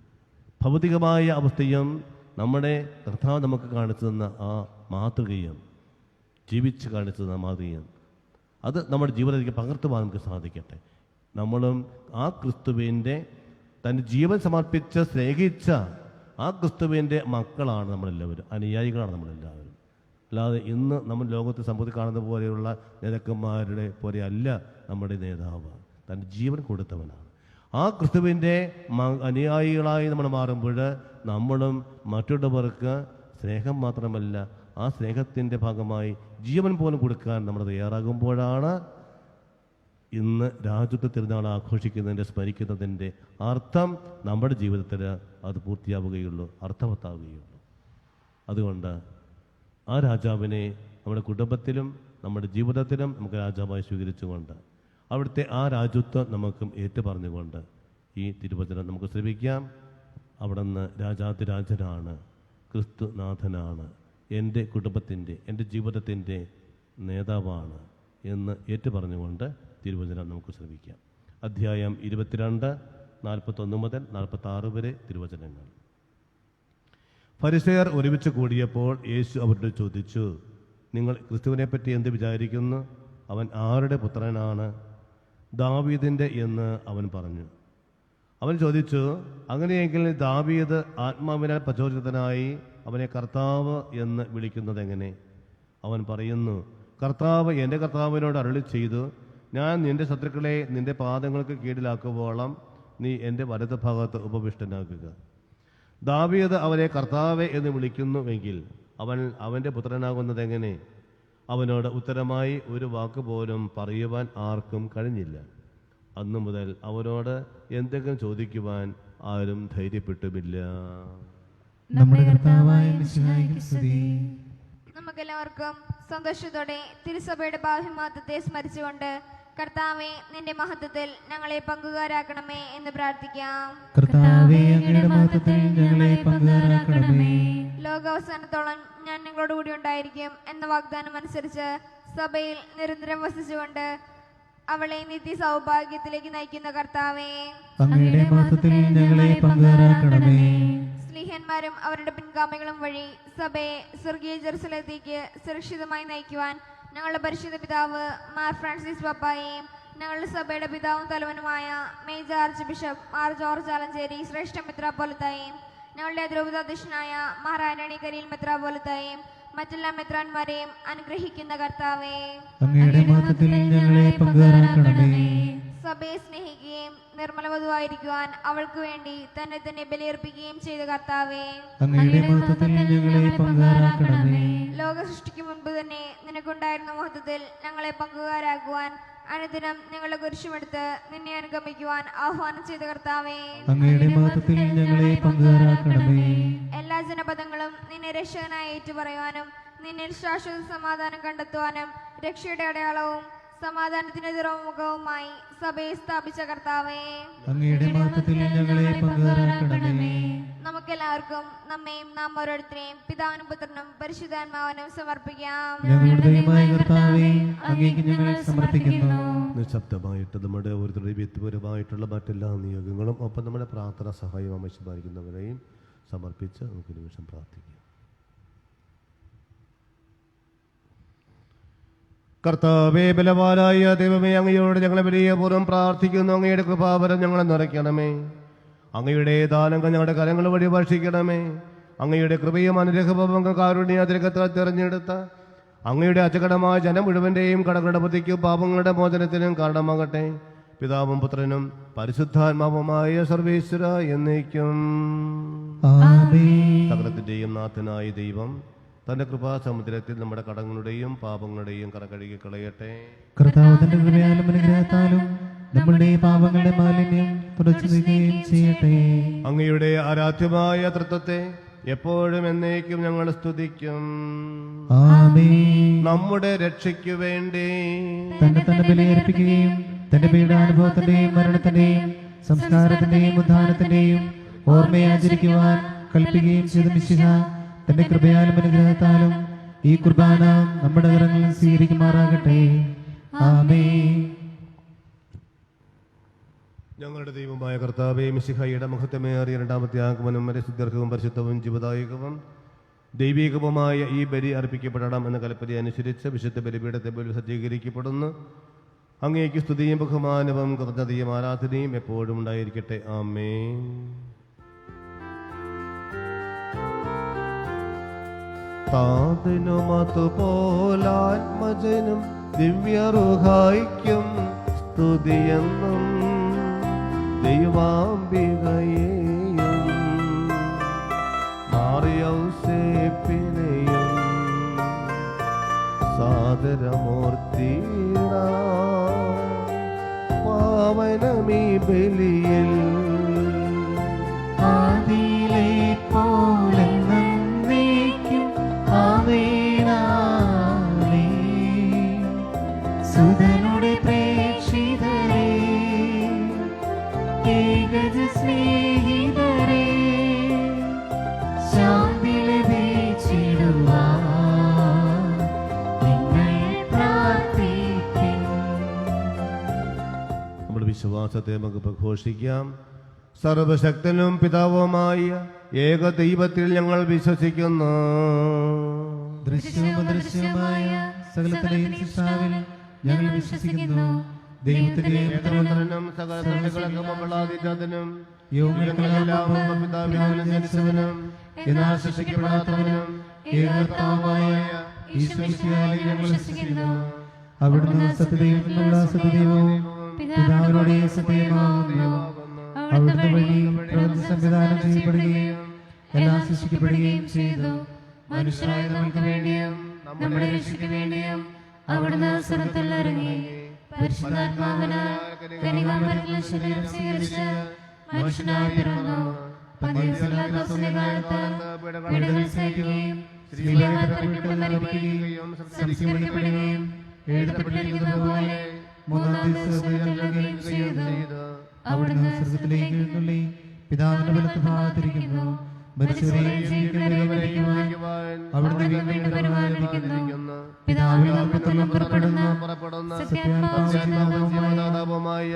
ഭൗതികമായ അവസ്ഥയും നമ്മുടെ കർത്താവ് നമുക്ക് കാണിച്ചു തന്ന ആ മാതൃകയും, ജീവിച്ച് കാണിച്ചു തന്ന മാതൃകയും, അത് നമ്മുടെ ജീവിതത്തിലേക്ക് പകർത്തുവാൻ നമുക്ക് സാധിക്കട്ടെ. നമ്മളും ആ ക്രിസ്തുവിൻ്റെ തൻ്റെ ജീവൻ സമർപ്പിച്ച് സ്നേഹിച്ച ആ ക്രിസ്തുവിൻ്റെ മക്കളാണ് നമ്മളെല്ലാവരും, അനുയായികളാണ് നമ്മളെല്ലാവരും. അല്ലാതെ ഇന്ന് നമ്മൾ ലോകത്തെ സമൂഹത്തിൽ കാണുന്ന പോലെയുള്ള നേതാക്കന്മാരുടെ പോലെയല്ല നമ്മുടെ നേതാവ്. തൻ്റെ ജീവൻ കൊടുത്തവനാണ്. ആ ക്രിസ്തുവിൻ്റെ അനുയായികളായി നമ്മൾ മാറുമ്പോൾ നമ്മളും മറ്റുള്ളവർക്ക് സ്നേഹം മാത്രമല്ല, ആ സ്നേഹത്തിൻ്റെ ഭാഗമായി ജീവൻ പോലും കൊടുക്കാൻ നമ്മൾ തയ്യാറാകുമ്പോഴാണ് ഇന്ന് രാജ്യത്തെ തിരുനാൾ ആഘോഷിക്കുന്നതിൻ്റെ, സ്മരിക്കുന്നതിൻ്റെ അർത്ഥം നമ്മുടെ ജീവിതത്തിൽ അത് പൂർത്തിയാവുകയുള്ളൂ, അർത്ഥവത്താവുകയുള്ളൂ. അതുകൊണ്ട് ആ രാജാവിനെ നമ്മുടെ കുടുംബത്തിലും നമ്മുടെ ജീവിതത്തിലും നമുക്ക് രാജാവായി സ്വീകരിച്ചുകൊണ്ട് അവിടുത്തെ ആ രാജ്യത്വം നമുക്കും ഏറ്റുപറഞ്ഞുകൊണ്ട് ഈ തിരുവചനം നമുക്ക് ശ്രമിക്കാം. അവിടെ നിന്ന് രാജാതിരാജനാണ്, ക്രിസ്തുനാഥനാണ്, എൻ്റെ കുടുംബത്തിൻ്റെ, എൻ്റെ ജീവിതത്തിൻ്റെ നേതാവാണ് എന്ന് ഏറ്റുപറഞ്ഞുകൊണ്ട് തിരുവചനം നമുക്ക് ശ്രമിക്കാം. അധ്യായം 22, 41 മുതൽ 46 വരെ തിരുവചനങ്ങൾ. ഫരിസേയർ ഒരുമിച്ച് കൂടിയപ്പോൾ യേശു അവരോട് ചോദിച്ചു, നിങ്ങൾ ക്രിസ്തുവിനെ പറ്റി എന്ത് വിചാരിക്കുന്നു? അവൻ ആരുടെ പുത്രനാണ്? ദാവീദിൻ്റെ എന്ന് അവൻ പറഞ്ഞു. അവൻ ചോദിച്ചു, അങ്ങനെയെങ്കിൽ ദാവീദ് ആത്മാവിനാൽ പ്രചോദിതനായി അവനെ കർത്താവ് എന്ന് വിളിക്കുന്നത് എങ്ങനെ? അവൻ പറയുന്നു, കർത്താവ് എൻ്റെ കർത്താവിനോട് അരുളി ചെയ്തു, ഞാൻ നിന്റെ ശത്രുക്കളെ നിന്റെ പാദങ്ങൾക്ക് കീഴിലാക്കുവോളം നീ എൻ്റെ വലത് ഭാഗത്ത് ഉപവിഷ്ടനാക്കുക. ദാവീദ് അവനെ കർത്താവെ എന്ന് വിളിക്കുന്നുവെങ്കിൽ അവൻ അവൻ്റെ പുത്രനാകുന്നത് എങ്ങനെ? അവനോട് ഉത്തരമായി ഒരു വാക്ക് പോലും പറയുവാൻ ആർക്കും കഴിഞ്ഞില്ല. അന്നു മുതൽ അവനോട് എന്തെങ്കിലും ചോദിക്കുവാൻ ആരും ധൈര്യപ്പെട്ടുമില്ല. നമ്മുടെ കർത്താവായ മിശിഹായ്ക്ക് സ്തുതി. നമുക്കെല്ലാവർക്കും സന്തോഷത്തോടെ തിരുസഭയുടെ ഭാവ്യമഹത്വത്തെ സ്മരിച്ചുകൊണ്ട് കർത്താവെ നിന്റെ മഹത്വത്തിൽ ഞങ്ങളെ പങ്കുകാരാക്കണമേ എന്ന് പ്രാർത്ഥിക്കാം. കർത്താവേ, അങ്ങയുടെ മഹത്വത്തിൽ ഞങ്ങളെ പങ്കുകാരാക്കണമേ. ലോകാവസാനത്തോളം ഞാൻ നിങ്ങളോട് കൂടി ഉണ്ടായിരിക്കും എന്ന വാഗ്ദാനം അനുസരിച്ച് സഭയിൽ നിരന്തരം വസിച്ചുകൊണ്ട് അവളെ നിത്യ സൗഭാഗ്യത്തിലേക്ക് നയിക്കുന്ന കർത്താവേ, അങ്ങയുടെ മഹത്വത്തിൽ ഞങ്ങളെ പങ്കുകാരാക്കണമേ. സ്ലീഹന്മാരും അവരുടെ പിൻഗാമികളും വഴി സഭയെ സ്വർഗീയ ജെറുസലേത്തേക്ക് സുരക്ഷിതമായി നയിക്കുവാൻ ഞങ്ങളുടെ പരിശുദ്ധ പിതാവ് മാർ ഫ്രാൻസിസ് പപ്പായെയും ഞങ്ങളുടെ സഭയുടെ പിതാവും തലവനുമായ major archbishop Mar George Alencherry ശ്രേഷ്ഠ മെത്രാപ്പോലിത്തായെയും ഞങ്ങളുടെ അതിരൂപതാധ്യക്ഷനായ മാർ ആന്റണി കരിയിൽ മെത്രാപ്പോലിത്തായെയും മറ്റെല്ലാ മെത്രാന്മാരെയും അനുഗ്രഹിക്കുന്ന കർത്താവേ, അങ്ങയുടെ മഹത്വത്തിൽ ഞങ്ങളെ പങ്കുകാരാക്കണമേ. സഭയെ സ്നേഹിക്കുകയും നിർമ്മലവധുവായിരിക്കുവാൻ അവൾക്ക് വേണ്ടി തന്നെ തന്നെ ബലിയർപ്പിക്കുകയും ചെയ്ത കർത്താവേ, അങ്ങയുടെ മഹത്വത്തിൽ ഞങ്ങളെ പങ്കുകാരാക്കണമേ. ലോക സൃഷ്ടിക്ക് മുൻപ് തന്നെ നിനക്കുണ്ടായിരുന്ന മഹത്വത്തിൽ ഞങ്ങളെ പങ്കുകാരാക്കുവാൻ അനുദിനം ഞങ്ങളുടെ കുരിശുമെടുത്ത് നിന്നെ അനുഗമിക്കുവാൻ ആഹ്വാനം ചെയ്ത കർത്താവേ, അങ്ങയുടെ മഹത്വത്തിൽ ഞങ്ങളെ പങ്കുകാരാക്കണമേ. എല്ലാ ജനപദങ്ങളും നിന്നെ രക്ഷകനായി ഏറ്റുപറയുവാനും നിന്നിൽ ശാശ്വത സമാധാനം കണ്ടെത്തുവാനും രക്ഷയുടെ അടയാളവും സമാധാനത്തിന്റെ തുറമുഖവുമായി സഭയെ സ്ഥാപിച്ച കർത്താവേ, അങ്ങയുടെ മഹത്വത്തിൽ ഞങ്ങളെ പങ്കുകാരാക്കണമേ. നമുക്കെല്ലാവർക്കും നമ്മയും നാം ഓരോരുത്തരെയും പിതാവിനും പുത്രനും പരിശുദ്ധാത്മാവിനും സമർപ്പിക്കാം. ഞങ്ങളുടെ ദൈവമായ കർത്താവേ, അങ്ങേക്ക് ഞങ്ങൾ സമർപ്പിക്കുന്നു. നിശബ്ദമായിട്ട് നമ്മുടെ ഓരോരുത്തരുടെ വ്യക്തിപരമായിട്ടുള്ള മറ്റെല്ലാ നിയോഗങ്ങളും ഒപ്പം നമ്മുടെ പ്രാർത്ഥന സഹായം ആവശ്യമായിരിക്കുന്നവരെയും സമർപ്പിച്ച് നമുക്ക് നിമിഷം പ്രാർത്ഥിക്കാം. കർത്താവേ, ബലവാനായ ദൈവമേ, അങ്ങയോട് ഞങ്ങളെ വലിയപൂർവ്വം പ്രാർത്ഥിക്കുന്നു. അങ്ങയുടെ കൃപാവരം ഞങ്ങളെ നിറയ്ക്കണമേ. അങ്ങയുടെ ദാനങ്ങൾ ഞങ്ങളുടെ കരങ്ങൾ വഴി വർഷിക്കണമേ. അങ്ങയുടെ കൃപയും അനുഗ്രഹവും കാരുണ്യാതിരകത്താൽ തിരഞ്ഞെടുത്ത അങ്ങയുടെ അച്ചകടമായ ജനം മുഴുവൻ്റെയും കടങ്ങളുടെ പ്രതിക്കും പാപങ്ങളുടെ മോചനത്തിനും കാരണമാകട്ടെ. പിതാവും പുത്രനും പരിശുദ്ധാത്മാവുമായ സർവേശ്വര എന്നേക്കും. ആമേൻ. സകലത്തിൻ്റെയും നാഥനായ ദൈവം തന്റെ കൃപാസമുദ്രത്തിൽ നമ്മുടെ കടങ്ങളുടെയും പാപങ്ങളുടെയും കറ കഴുകി കളയട്ടെ. കർത്താവ് തന്റെ കൃപയാലും അനുഗ്രഹത്താലും നമ്മളുടെ പാപങ്ങളുടെ മാലിന്യം തുടച്ചു നീക്കുകയും ചെയ്യട്ടെ. അങ്ങയുടെ ആരാധ്യമായ തൃത്വത്തെ എപ്പോഴും എന്നേക്കും ഞങ്ങൾ സ്തുതിക്കും. ആമേൻ. നമ്മുടെ രക്ഷയ്ക്കു വേണ്ടി തന്നെ തന്നെ ബലിയർപ്പിക്കുകയും തന്റെ പീഡാനുഭവത്തിന്റെയും മരണത്തിന്റെയും സംസ്കാരത്തിന്റെയും ഉദ്ധാനത്തിന്റെയും ഓർമ്മയെ ആചരിക്കുവാൻ കൽപ്പിക്കുകയും ചെയ്ത മിശിഹ തന്റെ കൃപയാലും അനുഗ്രഹത്താലും ഈ കുർബാന നമ്മുടെ കരങ്ങളിൽ സ്വീകരിക്കുമാറാകട്ടെ. ആമേൻ. ഞങ്ങളുടെ ദൈവമായ കർത്താവേ, മിശിഹായുടെ മഹത്വമേറിയ രണ്ടാമത്തെ ആഗമനം വരെ സുദീർഘവും പരിശുദ്ധവും ജീവദായകവും ദൈവികവുമായ ഈ ബലി അർപ്പിക്കപ്പെടണം എന്ന കൽപ്പന അനുസരിച്ച് വിശുദ്ധ ബലിപീഠത്തെ ബലി സജ്ജീകരിക്കപ്പെടുന്നു. അങ്ങേക്ക് സ്തുതിയും ബഹുമാനവും കൃതജ്ഞതയും ആരാധനയും എപ്പോഴും ഉണ്ടായിരിക്കട്ടെ. ആമേൻ. താതിനും അതുപോലാത്മജനും ദിവ്യറുഹായിക്കും സ്തുതിയെന്നും ദൈവാംബികയെയും മാറിയൗസേപ്പിനെയും സാദരമൂർത്തിയിട പാവനമീ ബലിയിൽ ആദിയിലെ പോലെ നന്ദിക്കും ആവേനാമേ. സുതനുടെ പ്രേക്ഷിതരേ, ഏകജ സ്നേഹിതരേ, ശാന്തി ലഭിച്ചിടുവാൻ നിങ്ങൾ പ്രാർത്ഥിക്കും. നമ്മുടെ വിശ്വാസത്തെ നമുക്ക് പ്രഘോഷിക്കാം. സർവശക്തനും പിതാവുമായ ഏക ദൈവത്തിൽ ഞങ്ങൾ വിശ്വസിക്കുന്നു. ദൃശ്യവും അദൃശ്യവുമായ സകലത്തിലെയും സൃഷ്ടാവിൽ ഞങ്ങൾ വിശ്വസിക്കുന്നു. ദൈവത്തിന്റെ ഏകപുത്രനും സകല സൃഷ്ടികൾക്കും മുമ്പുള്ളാതിനും യുഗങ്ങളെല്ലാം പിതാവിനാലും ജനിച്ചവനും എന്നാൽ സൃഷ്ടിക്കപ്പെടാത്തവനും ഏകകർത്താവുമായ ഈശ്വരശിയായി ഞങ്ങൾ വിശ്വസിക്കുന്നു. അവിടുന്ന് സത്യദൈവത്തിനുള്ള സത്യദൈവവും പിതാവിനോട് സത്യമാകുന്നു. അവിടുന്ന് വഴി പ്രപഞ്ച സംവിധാനം ചെയ്യപ്പെടുകയും എല്ലാം സൃഷ്ടിക്കപ്പെടുകയും ചെയ്തു. മനുഷ്യരായ നമുക്ക് വേണ്ടിയും നമ്മുടെ രക്ഷയ്ക്ക് വേണ്ടിയും അവിടുന്ന് സ്വർഗ്ഗത്തിൽ ഇറങ്ങി പരിശുദ്ധാത്മാവിനാൽ കന്യകാമറിയത്തിൽ ശരീരം സ്വീകരിച്ച് മനുഷ്യനായി പിറന്നു. പന്തിയോസ് പിലാത്തോസിന്റെ കാലത്ത് പീഡകൾ സഹിക്കുകയും സ്ത്രീകളെ മരിക്കുകയും സംസ്കരിക്കപ്പെടുകയും എഴുതപ്പെട്ടിരിക്കുന്നതുപോലെ മൂന്നാം ദിവസം ഉയർത്തെഴുന്നേൽക്കുകയും ചെയ്തു. അവിടുന്ന് സ്വർഗ്ഗത്തിലേക്ക് എഴുന്നള്ളി പിതാവിന്റെ വലത്തുഭാഗത്തിരിക്കുന്നു. മരിച്ചവരെയും ജീവിക്കുന്നവരെയും വിധിക്കുവാൻ അവിടുന്ന് വീണ്ടും പരിപാലിക്കുന്നു. പിതാവിൽ നിന്നും പുറപ്പെടുന്ന സത്യാത്മാവുമായ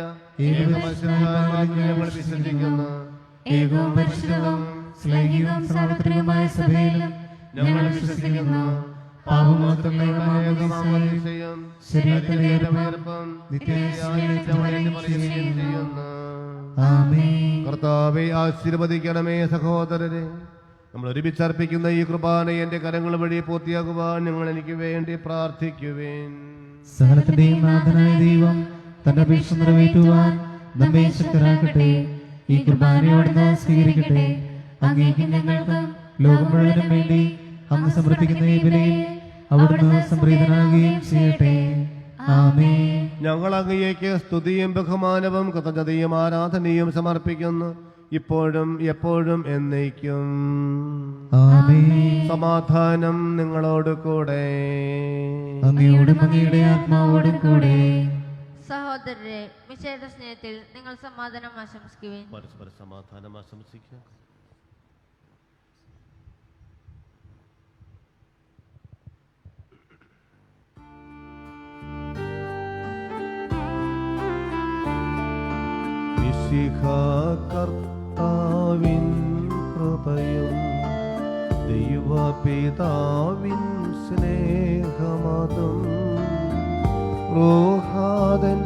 ഞങ്ങൾ വിശ്വസിക്കുന്നു. ഏകവും പരിശുദ്ധവും സ്ലൈംഗികവും സാർവത്രികവുമായ സഭയിലും ഞങ്ങൾ വിശ്വസിക്കുന്നു. പാപമാത്രമായ ശരീരത്തിലെ ഉയർപ്പും നിത്യമായ കർത്താവെ ആശീർവദിക്കണമേ. സഹോദരരെ, നമ്മൾ ഒരുമിച്ചർപ്പിക്കുന്ന ഈ കുർബാന എന്റെ കരങ്ങൾ വഴി പൂർത്തിയാകുവാൻ നിങ്ങൾ എനിക്ക് വേണ്ടി പ്രാർത്ഥിക്കുവേൻ. സകലത്തിന്റെയും നാഥനായ ദൈവം തന്റെ അപേക്ഷ നിറവേറ്റുവാൻ നമ്മെ ശക്തരാക്കട്ടെ. ഈ കുർബാനയോടെ സ്വീകരിക്കട്ടെ. അങ്ങേക്കും ഞങ്ങൾക്കും ലോകം മുഴുവനും വേണ്ടി അന്ന് സമർപ്പിക്കുന്ന ഈ ബലിയിൽ അവിടുന്ന് സംപ്രീതനാകുകയും ചെയ്യട്ടെ. ആമേൻ. ഞങ്ങൾ അങ്ങേക്ക് സ്തുതിയും ബഹുമാനവും കൃതജ്ഞതയും ആരാധനയും സമർപ്പിക്കുന്നു, ഇപ്പോഴും എപ്പോഴും എന്നേക്കും. ആമേൻ. സമാധാനം നിങ്ങളോട് കൂടെ. അങ്ങയോടും അങ്ങയുടെ ആത്മാവോടും കൂടെ. സഹോദരരെ, മിശയുടെ സ്നേഹത്തിൽ നിങ്ങൾ സമാധാനം ആശംസിക്കുവിൻ. പരസ്പര സമാധാനം ആശംസിക്കുക. കർത്താവിൻ കൃപയും ദൈവപിതാവിൻ സ്നേഹമതും റൂഹാദൻ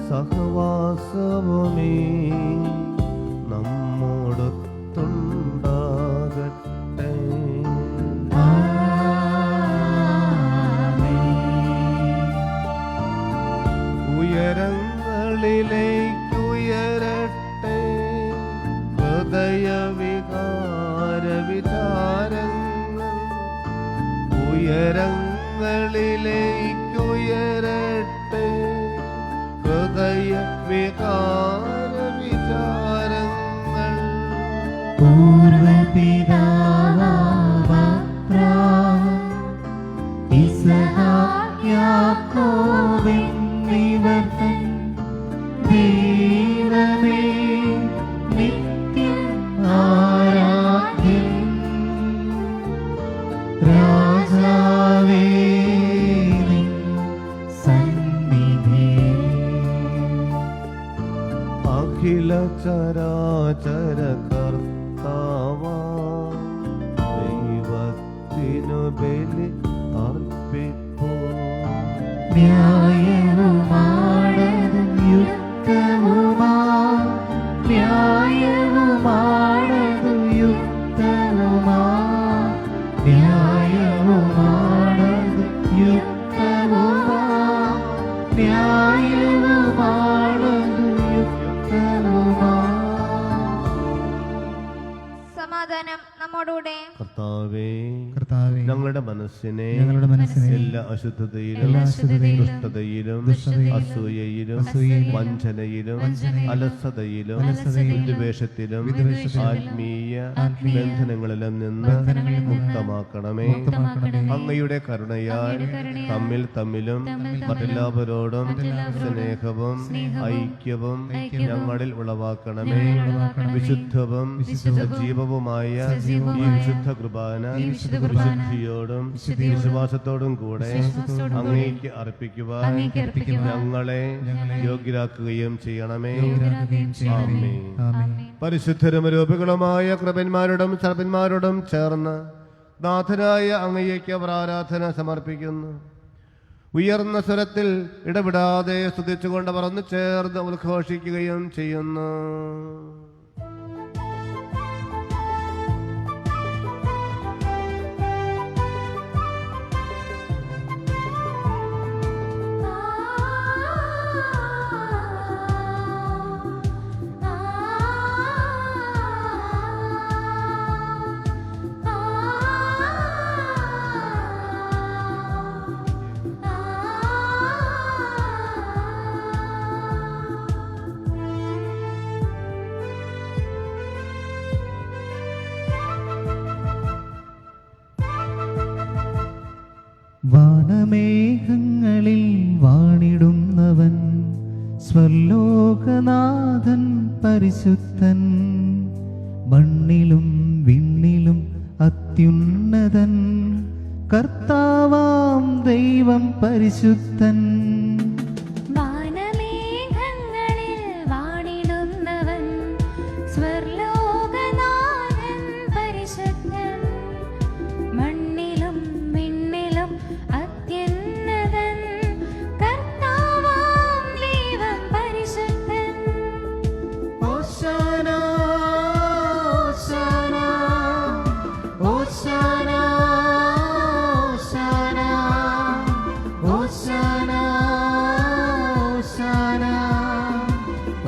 സഹവാസവുമേ നമ്മോടൊത്തുണ്ടാകട്ടെ. ഉയരങ്ങളിലേക്കുയരട്ടെ ഹൃദയവികാര വിചാരങ്ങൾ. ഉയരങ്ങളിലേക്കുയരട്ടെ ഹൃദയവികാര വിചാരങ്ങൾ. പൂർവപിതാവാം ഇസ്ഹാക്ക് യാക്കോബ് എന്നിവർ തൻ ദൈവമേ നിത്യം ആരാധ്യൻ. രാജാവേ നിൻ സന്നിധിയിൽ അഖില ചരാചര കർത്താവാ ദൈവത്തിനു ബലി അർപ്പിപ്പൂ. ന്യായവുമാണതും യുക്തവുമാ, ന്യായവുമാണതും യുക്തവുമാ, ന്യായവുമാണതും സമാധാനം നമ്മോടുകൂടെ. കർത്താവേ, കർത്താവേ, ഞങ്ങളുടെ മനസ്സിനെ ഞങ്ങളുടെ മനസ്സിനെ എല്ലാ അശുദ്ധതയിലും എല്ലാ അശുദ്ധതയിലും ദുഷ്ടതയിലും ദുഷ്ടതയിലും അസൂയയിലും അസൂയയിലും വഞ്ചനയിലും വഞ്ചനയിലും അലസതയിലും അലസതയിലും വിദ്വേഷത്തിലും വിദ്വേഷത്തിലും ആത്മീയ ആത്മീയ ബന്ധനങ്ങളിലും നിന്ന് ബന്ധനങ്ങളിൽ നിന്ന് മുക്തമാക്കണമേ. മുക്തമാക്കണമേ. അങ്ങയുടെ കരുണയാൽ തമ്മിൽ തമ്മിലും മറ്റെല്ലാവരോടും സ്നേഹവും ഐക്യവും ഞങ്ങളിൽ ഉളവാക്കണമേ. വിശുദ്ധവും സജീവവുമായ ഈ വിശുദ്ധ കുർബാന വിശുദ്ധിയോടും വിശ്വാസത്തോടും കൂടെ അങ്ങേക്ക് അർപ്പിക്കുവാൻ ഞങ്ങളെ യോഗ്യരാക്കുകയും ചെയ്യണമേ. ആമേൻ. പരിശുദ്ധരും രൂപികളുമായ കൃപന്മാരോടും സർപ്പന്മാരോടും ചേർന്ന് നാഥനായ അങ്ങയ്ക്ക് ആരാധന സമർപ്പിക്കുന്നു. ഉയർന്ന സ്വരത്തിൽ ഇടപെടാതെ സ്തുതിച്ചുകൊണ്ട് പറന്ന് ചേർന്ന് ഉദ്ഘോഷിക്കുകയും ചെയ്യുന്നു. വാനമേഘങ്ങളിൽ വാണിടുന്നവൻ സ്വർലോകനാഥൻ പരിശുദ്ധൻ. മണ്ണിലും വിണ്ണിലും അത്യുന്നതൻ കർത്താവാം ദൈവം പരിശുദ്ധൻ. വാനമേഘങ്ങളിൽ വാണിടുന്നവൻ സ്വർലോകനാഥൻ പരിശുദ്ധൻ. മണ്ണിലും വിണ്ണിലും അത്യുന്നതൻ കർത്താവാം ദൈവം പരിശുദ്ധൻ. ഓശാന ഓശാന ഓശാന ഓശാന ഓശാന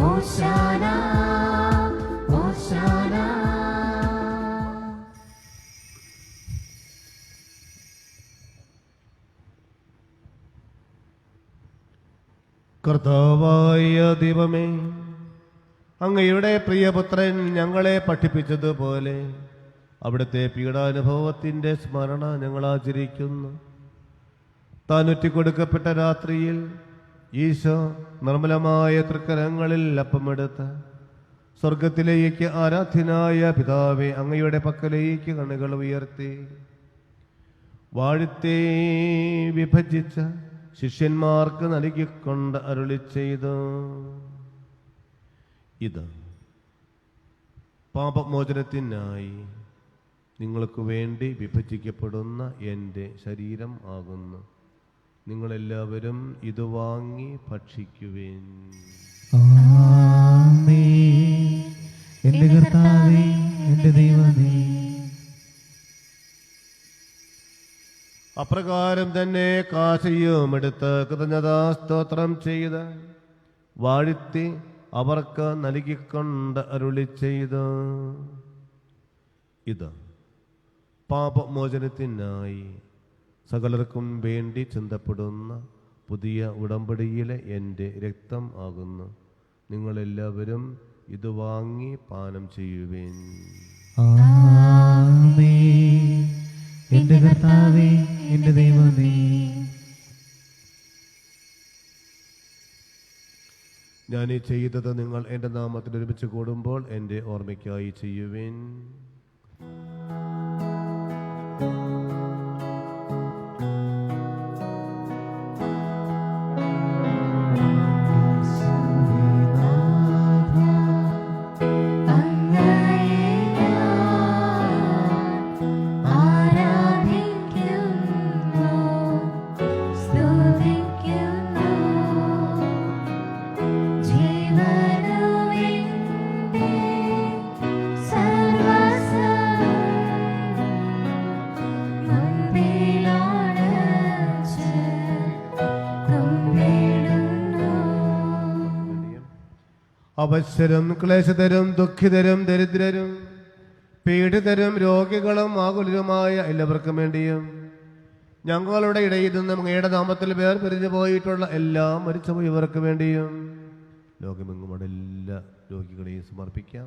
ഓശാന ഓശാന. കർത്താവായ ദൈവമേ, അങ്ങയുടെ പ്രിയപുത്രൻ ഞങ്ങളെ പഠിപ്പിച്ചതുപോലെ അവിടുത്തെ പീഡാനുഭവത്തിൻ്റെ സ്മരണ ഞങ്ങൾ ആചരിക്കുന്നു. താൻ ഒറ്റിക്കൊടുക്കപ്പെട്ട രാത്രിയിൽ ഈശോ നിർമ്മലമായ തൃക്കരങ്ങളിൽ അപ്പമെടുത്ത് സ്വർഗത്തിലേക്ക് ആരാധ്യനായ പിതാവേ അങ്ങയുടെ പക്കലേക്ക് കണ്ണുകൾ ഉയർത്തി വാഴ്ത്തി വിഭജിച്ച ശിഷ്യന്മാർക്ക് നൽകിക്കൊണ്ട് അരുളി ചെയ്തു, ഇത് പാപമോചനത്തിനായി നിങ്ങൾക്ക് വേണ്ടി വിഭജിക്കപ്പെടുന്ന എൻ്റെ ശരീരം ആകുന്നു. നിങ്ങളെല്ലാവരും ഇത് വാങ്ങി ഭക്ഷിക്കുവേൻ. ആമേൻ. എൻ്റെ കർത്താവേ, എൻ്റെ ദൈവമേ. അപ്രകാരം തന്നെ കാശയും എടുത്ത് കൃതജ്ഞതാ സ്തോത്രം ചെയ്ത് വാഴ്ത്തി അവർക്ക് നൽകിക്കൊണ്ട് അരുളി ചെയ്ത്, ഇത് പാപമോചനത്തിനായി സകലർക്കും വേണ്ടി ചിന്തപ്പെടുന്ന പുതിയ ഉടമ്പടിയിലെ എൻ്റെ രക്തം ആകുന്നു. നിങ്ങളെല്ലാവരും ഇത് വാങ്ങി പാനം ചെയ്യുവേൻ. ആമേൻ. എൻ്റെ കർത്താവേ, എൻ്റെ ദൈവമേ. ഞാൻ ഈ ചെയ്തത് നിങ്ങൾ എൻ്റെ നാമത്തിൽ ഒരുമിച്ച് കൂടുമ്പോൾ എൻ്റെ ഓർമ്മയ്ക്കായി ചെയ്യുവേൻ. അവശ്യരും ക്ലേശതരും ദുഃഖിതരും ദരിദ്രരും പീഡിതരും രോഗികളും ആകുലരുമായ എല്ലാവർക്കും വേണ്ടിയും ഞങ്ങളുടെ ഇടയിൽ നിന്നും അങ്ങയുടെ നാമത്തിൽ വേർപിരിഞ്ഞു പോയിട്ടുള്ള എല്ലാ മരിച്ചുപോയവർക്ക് വേണ്ടിയും ലോകമെങ്ങുമുള്ള എല്ലാ രോഗികളെയും സമർപ്പിക്കാം.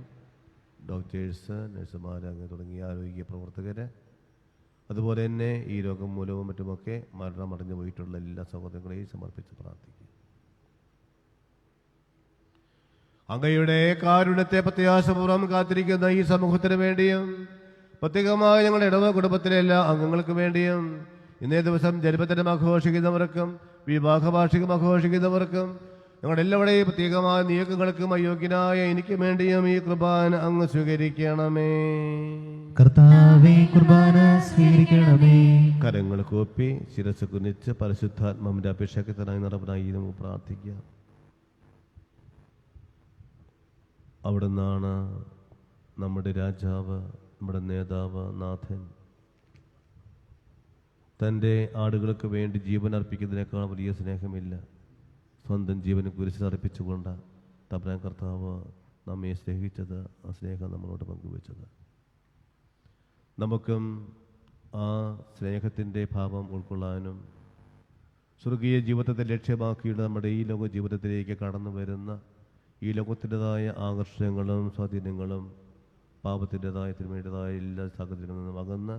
ഡോക്ടേഴ്സ്, നഴ്സുമാർ, അങ്ങനെ തുടങ്ങിയ ആരോഗ്യ പ്രവർത്തകർ, അതുപോലെ തന്നെ ഈ രോഗം മൂലവും മറ്റുമൊക്കെ മരണമടഞ്ഞു പോയിട്ടുള്ള എല്ലാ സഹോദരങ്ങളെയും സമർപ്പിച്ച് പ്രാർത്ഥിക്കും. അങ്ങയുടെ കാരുണ്യത്തെ പ്രത്യാശപൂർവ്വം കാത്തിരിക്കുന്ന ഈ സമൂഹത്തിന് വേണ്ടിയും പ്രത്യേകമായി ഞങ്ങളുടെ ഇടവ കുടുംബത്തിലെ എല്ലാ അംഗങ്ങൾക്ക് വേണ്ടിയും ഇന്നേ ദിവസം ജന്മദിനം ആഘോഷിക്കുന്നവർക്കും വിവാഹ വാർഷികം ആഘോഷിക്കുന്നവർക്കും ഞങ്ങളുടെ എല്ലാവരുടെയും പ്രത്യേകമായ നിയോഗങ്ങൾക്കും അയോഗ്യനായ എനിക്ക് വേണ്ടിയും ഈ കുർബാന അങ്ങ് സ്വീകരിക്കണമേ. കർത്താവേ, കുർബാന സ്വീകരിക്കണമേ. കരങ്ങൾ കൂപ്പി ശിരസ് കുനിച്ച് പരിശുദ്ധാത്മാവിന്റെ അഭിഷേകത്തിനായി നടപ്പിനായി നമുക്ക് പ്രാർത്ഥിക്കാം. അവിടുന്നാണ് നമ്മുടെ രാജാവ്, നമ്മുടെ നേതാവ്, നാഥൻ. തൻ്റെ ആടുകൾക്ക് വേണ്ടി ജീവൻ അർപ്പിക്കുന്നതിനേക്കാൾ വലിയ സ്നേഹമില്ല. സ്വന്തം ജീവനെ കുരിശിൽ അർപ്പിച്ചുകൊണ്ട് തമ്പുരാൻ കർത്താവ് നമ്മെ സ്നേഹിച്ചത്, ആ സ്നേഹം നമ്മളോട് പങ്കുവെച്ചത്. നമുക്കും ആ സ്നേഹത്തിൻ്റെ ഭാവം ഉൾക്കൊള്ളാനും സ്വർഗീയ ജീവിതത്തെ ലക്ഷ്യമാക്കിയുള്ള നമ്മുടെ ഈ ലോക ജീവിതത്തിലേക്ക് കടന്നു വരുന്ന ഈ ലോകത്തിൻ്റെതായ ആകർഷണങ്ങളും സ്വാധീനങ്ങളും പാപത്തിൻ്റെതായ തിന്മയുടേതായ എല്ലാ സാഹചര്യങ്ങളിൽ നിന്നും അകന്ന്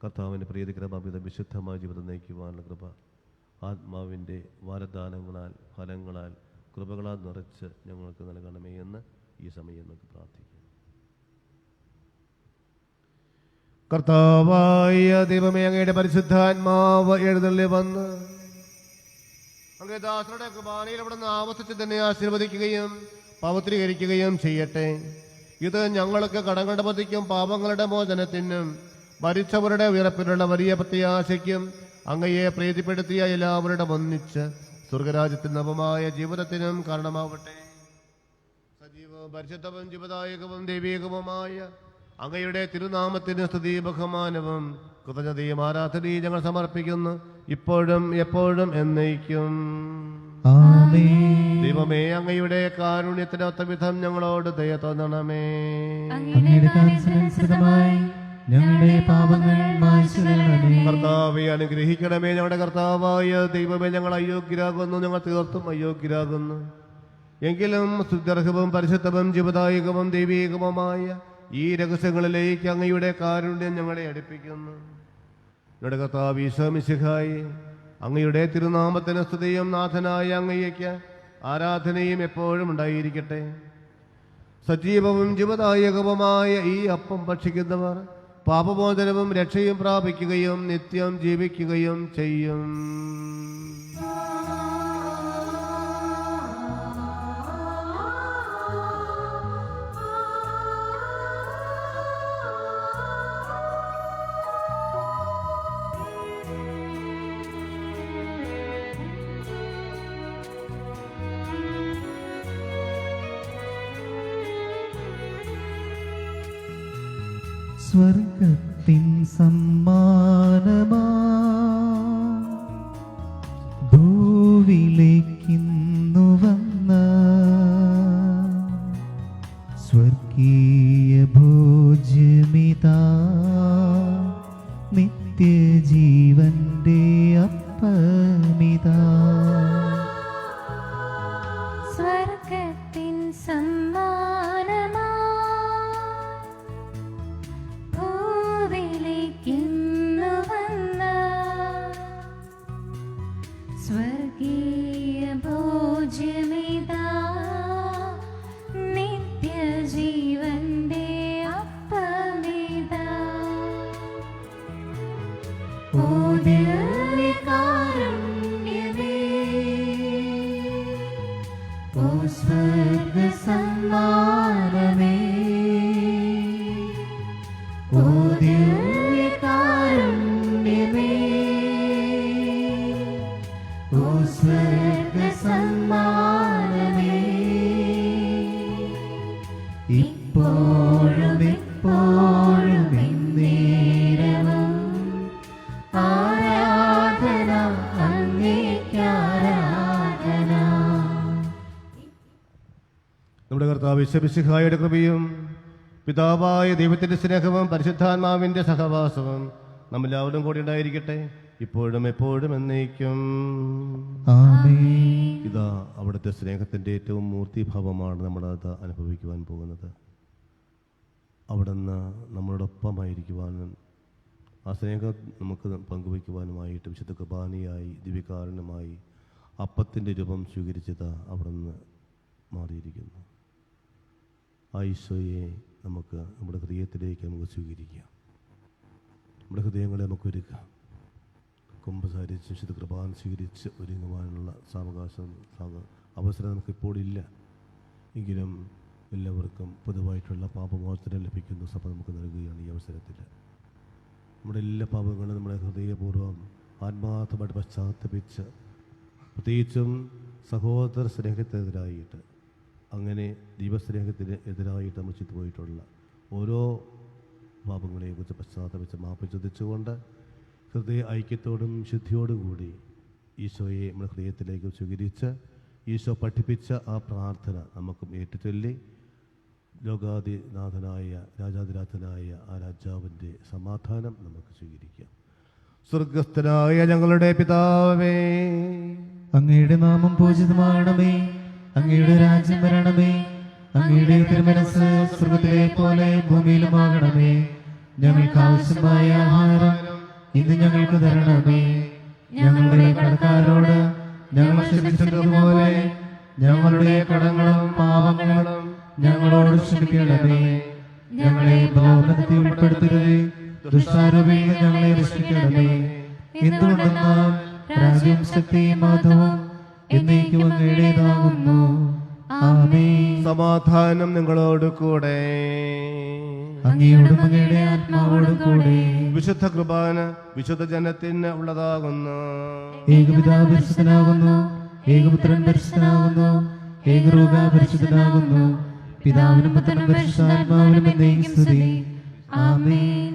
കർത്താവിൻ്റെ പ്രീതികരമായ വിശുദ്ധമായ ജീവിതം നയിക്കുവാനുള്ള കൃപ ആത്മാവിൻ്റെ വരദാനങ്ങളാൽ, ഫലങ്ങളാൽ, കൃപകളാൽ നിറച്ച് ഞങ്ങൾക്ക് നൽകണമേ എന്ന് ഈ സമയം നമുക്ക് പ്രാർത്ഥിക്കാം. കർത്താവായ ദൈവമേ, അങ്ങയുടെ പരിശുദ്ധാത്മാവ് എഴുന്നള്ളി വന്ന് അങ്ങേ ദാസരുടെ കുർബാനയിൽ അവിടുന്ന് ആവർത്തിച്ച് തന്നെ ആശീർവദിക്കുകയും പവിത്രീകരിക്കുകയും ചെയ്യട്ടെ. ഇത് ഞങ്ങൾക്ക് കടങ്ങളുടെ പതിക്കും പാപങ്ങളുടെ മോചനത്തിനും മരിച്ചവരുടെ ഉയർപ്പിനുള്ള വലിയ പ്രത്യാശയ്ക്കും അങ്ങയെ പ്രീതിപ്പെടുത്തിയ എല്ലാവരുടെ ഒന്നിച്ച് സ്വർഗരാജ്യത്തിന് നവമായ ജീവിതത്തിനും കാരണമാവട്ടെ. സജീവവും പരിശുദ്ധവും ജീവദായകവും ദൈവീകവുമായ അങ്ങയുടെ തിരുനാമത്തിന് സ്തുതി, ബഹുമാനവും കൃതജ്ഞതയും ആരാധനയും ഞങ്ങൾ സമർപ്പിക്കുന്നു, ഇപ്പോഴും എപ്പോഴും എന്നേക്കും. ദൈവമേ, അങ്ങയുടെ കാരുണ്യത്തിന് ഒത്തവിധം ഞങ്ങളോട് ദയ തോന്നണമേ. ഞങ്ങളുടെ പാപങ്ങൾ മായ്ച്ചുകളയണമേ. കർത്താവെ അനുഗ്രഹിക്കണമേ. ഞങ്ങളുടെ കർത്താവായ ദൈവമേ, ഞങ്ങൾ അയോഗ്യരാകുന്നു, ഞങ്ങൾ തീർത്തും അയോഗ്യരാകുന്നു. എങ്കിലും ശുദ്ധർഹവും പരിശുദ്ധവും ജീവദായകവും ദൈവീകവുമായ ഈ രഹസ്യങ്ങളിലേക്ക് അങ്ങയുടെ കാരുണ്യം ഞങ്ങളെ അടുപ്പിക്കുന്നു. ഞങ്ങളുടെ കർത്താവ് ഈശോ മിശിഹായി, അങ്ങയുടെ തിരുനാമത്തിന് സ്തുതിയും നാഥനായ അങ്ങയ്ക്ക് ആരാധനയും എപ്പോഴും ഉണ്ടായിരിക്കട്ടെ. സജീവവും ജീവദായകവുമായ ഈ അപ്പം ഭക്ഷിക്കുന്നവർ പാപമോചനവും രക്ഷയും പ്രാപിക്കുകയും നിത്യം ജീവിക്കുകയും ചെയ്യും. സ്വർഗത്തിൻ സമ്മാനമാ ഭൂവിലേക്കിന്നു വന്ന സ്വർഗീയ ഭോജ്യമിതാ, നിത്യജീവന്റെ അപ്പമിതാ. സ്വർഗത്തിൻ സമ്മാനമാ ഭൂവിലേക്കിന്നു വന്ന സ്വർഗീയ ഭോജ്യമിതാ, നിത്യജീവന്റെ അപ്പമിതാ. ഓ ദിവ്യകാരുണ്യമേ, ഓ സ്വർഗ സമ്മാനമേ, ഓ ദിവ്യകാരുണ്യമേ, ഓ സ്വർഗ സമ്മാനമേ, ഇപ്പോഴും എപ്പോഴും എന്നേരവും ആരാധന അങ്ങേയ്ക്കാരാധന. നമ്മുടെ കർത്താവ് ഈശോ മിശിഹായുടെ കൃപയും പിതാവായ ദൈവത്തിൻ്റെ സ്നേഹവും പരിശുദ്ധാത്മാവിൻ്റെ സഹവാസവും നമ്മളെല്ലാവരും കൂടി ഉണ്ടായിരിക്കട്ടെ, ഇപ്പോഴും എപ്പോഴും എന്നേക്കും. ആമേൻ. ഇതാ അവിടുത്തെ സ്നേഹത്തിൻ്റെ ഏറ്റവും മൂർത്തിഭാവമാണ് നമ്മളത് അനുഭവിക്കുവാൻ പോകുന്നത്. അവിടുന്ന് നമ്മളോടൊപ്പമായിരിക്കുവാനും ആ സ്നേഹം നമുക്ക് പങ്കുവയ്ക്കുവാനുമായിട്ട് വിശുദ്ധ കുർബാനയായി ദിവ്യകാരുണ്യമായി അപ്പത്തിൻ്റെ രൂപം സ്വീകരിച്ചത് അവിടുന്ന് മാറിയിരിക്കുന്നു. ആ ഈശോയെ നമുക്ക് നമ്മുടെ ഹൃദയത്തിലേക്ക് നമുക്ക് സ്വീകരിക്കാം. നമ്മുടെ ഹൃദയങ്ങളെ നമുക്ക് ഒരുക്കാം. കുമ്പസാരിച്ച് വിശുദ്ധ കുർബാന സ്വീകരിച്ച് ഒരുങ്ങുവാനുള്ള അവസരം നമുക്കിപ്പോഴില്ല. എങ്കിലും എല്ലാവർക്കും പൊതുവായിട്ടുള്ള പാപമോചനം ലഭിക്കുന്ന സഭ നമുക്ക് നൽകുകയാണ് ഈ അവസരത്തിൽ. നമ്മുടെ എല്ലാ പാപങ്ങളും നമ്മുടെ ഹൃദയപൂർവ്വം ആത്മാർത്ഥമായിട്ട് പശ്ചാത്തപിച്ച്, പ്രത്യേകിച്ചും സഹോദര സ്നേഹത്തിനെതിരായിട്ട്, അങ്ങനെ ദൈവസ്നേഹത്തിന് എതിരായിട്ട് നമ്മൾ ചെയ്തുപോയിട്ടുള്ള ഓരോ പാപങ്ങളെയും കുറിച്ച് പശ്ചാത്തപിച്ച് മാപ്പ് ചോദിച്ചുകൊണ്ട് ഹൃദയ ഐക്യത്തോടും ശുദ്ധിയോടും കൂടി ഈശോയെ നമ്മുടെ ഹൃദയത്തിലേക്ക് സ്വീകരിച്ച് ഈശോ പഠിപ്പിച്ച ആ പ്രാർത്ഥന നമുക്കും ഏറ്റുചൊല്ലി ലോകാധിനാഥനായ രാജാധിരാജനായ ആ രാജാവിൻ്റെ സമാധാനം നമുക്ക് സ്വീകരിക്കാം. സ്വർഗസ്ഥനായ ഞങ്ങളുടെ പിതാവേ, അങ്ങയുടെ നാമം പൂജിതമാകണമേ, അങ്ങയുടെ രാജ്യം വരണമേ, അങ്ങയുടെ തിരുമനസ്സ് സ്വർഗ്ഗത്തിലെ പോലെ ഭൂമിയിലുമാകണമേ. ഞങ്ങൾക്ക് ആവശ്യമായ ആഹാരം ഇന്ന് ഞങ്ങൾക്ക് തരണമേ. ഞങ്ങളുടെ കടക്കാരോട് ഞങ്ങൾ ക്ഷമിച്ചതുപോലെ ഞങ്ങളുടെ കടങ്ങളും പാപങ്ങളും ഞങ്ങളോട് ക്ഷമിക്കണമേ. ഞങ്ങളെ പ്രലോഭനത്തിൽ ഉൾപ്പെടുത്തരുതേ, ദുഷ്ടാരൂപിയിൽ ഞങ്ങളെ രക്ഷിക്കണമേ. എന്തുകൊണ്ടെന്നാൽ രാജ്യവും ശക്തിയും മഹത്വവും എന്നേക്കും അങ്ങയുടേതാകുന്നു. ആമേൻ. സമാധാനം നിങ്ങളോട് കൂടെ. അങ്ങയോടും അങ്ങയുടെ ആത്മാവോടും കൂടെ. വിശുദ്ധ കുർബാന വിശുദ്ധ ജനത്തിന് ഉള്ളതാകുന്നു. ഏകപിതാവ് പരിശുദ്ധനാകുന്നു, ഏകപുത്രൻ പരിശുദ്ധനാകുന്നു, ഏകരൂപ പരിശുദ്ധനാകുന്നു. പിതാവിനും പുത്രനും പരിശുദ്ധാത്മാവിനും എന്നേക്കും സ്തുതി. ആമേൻ.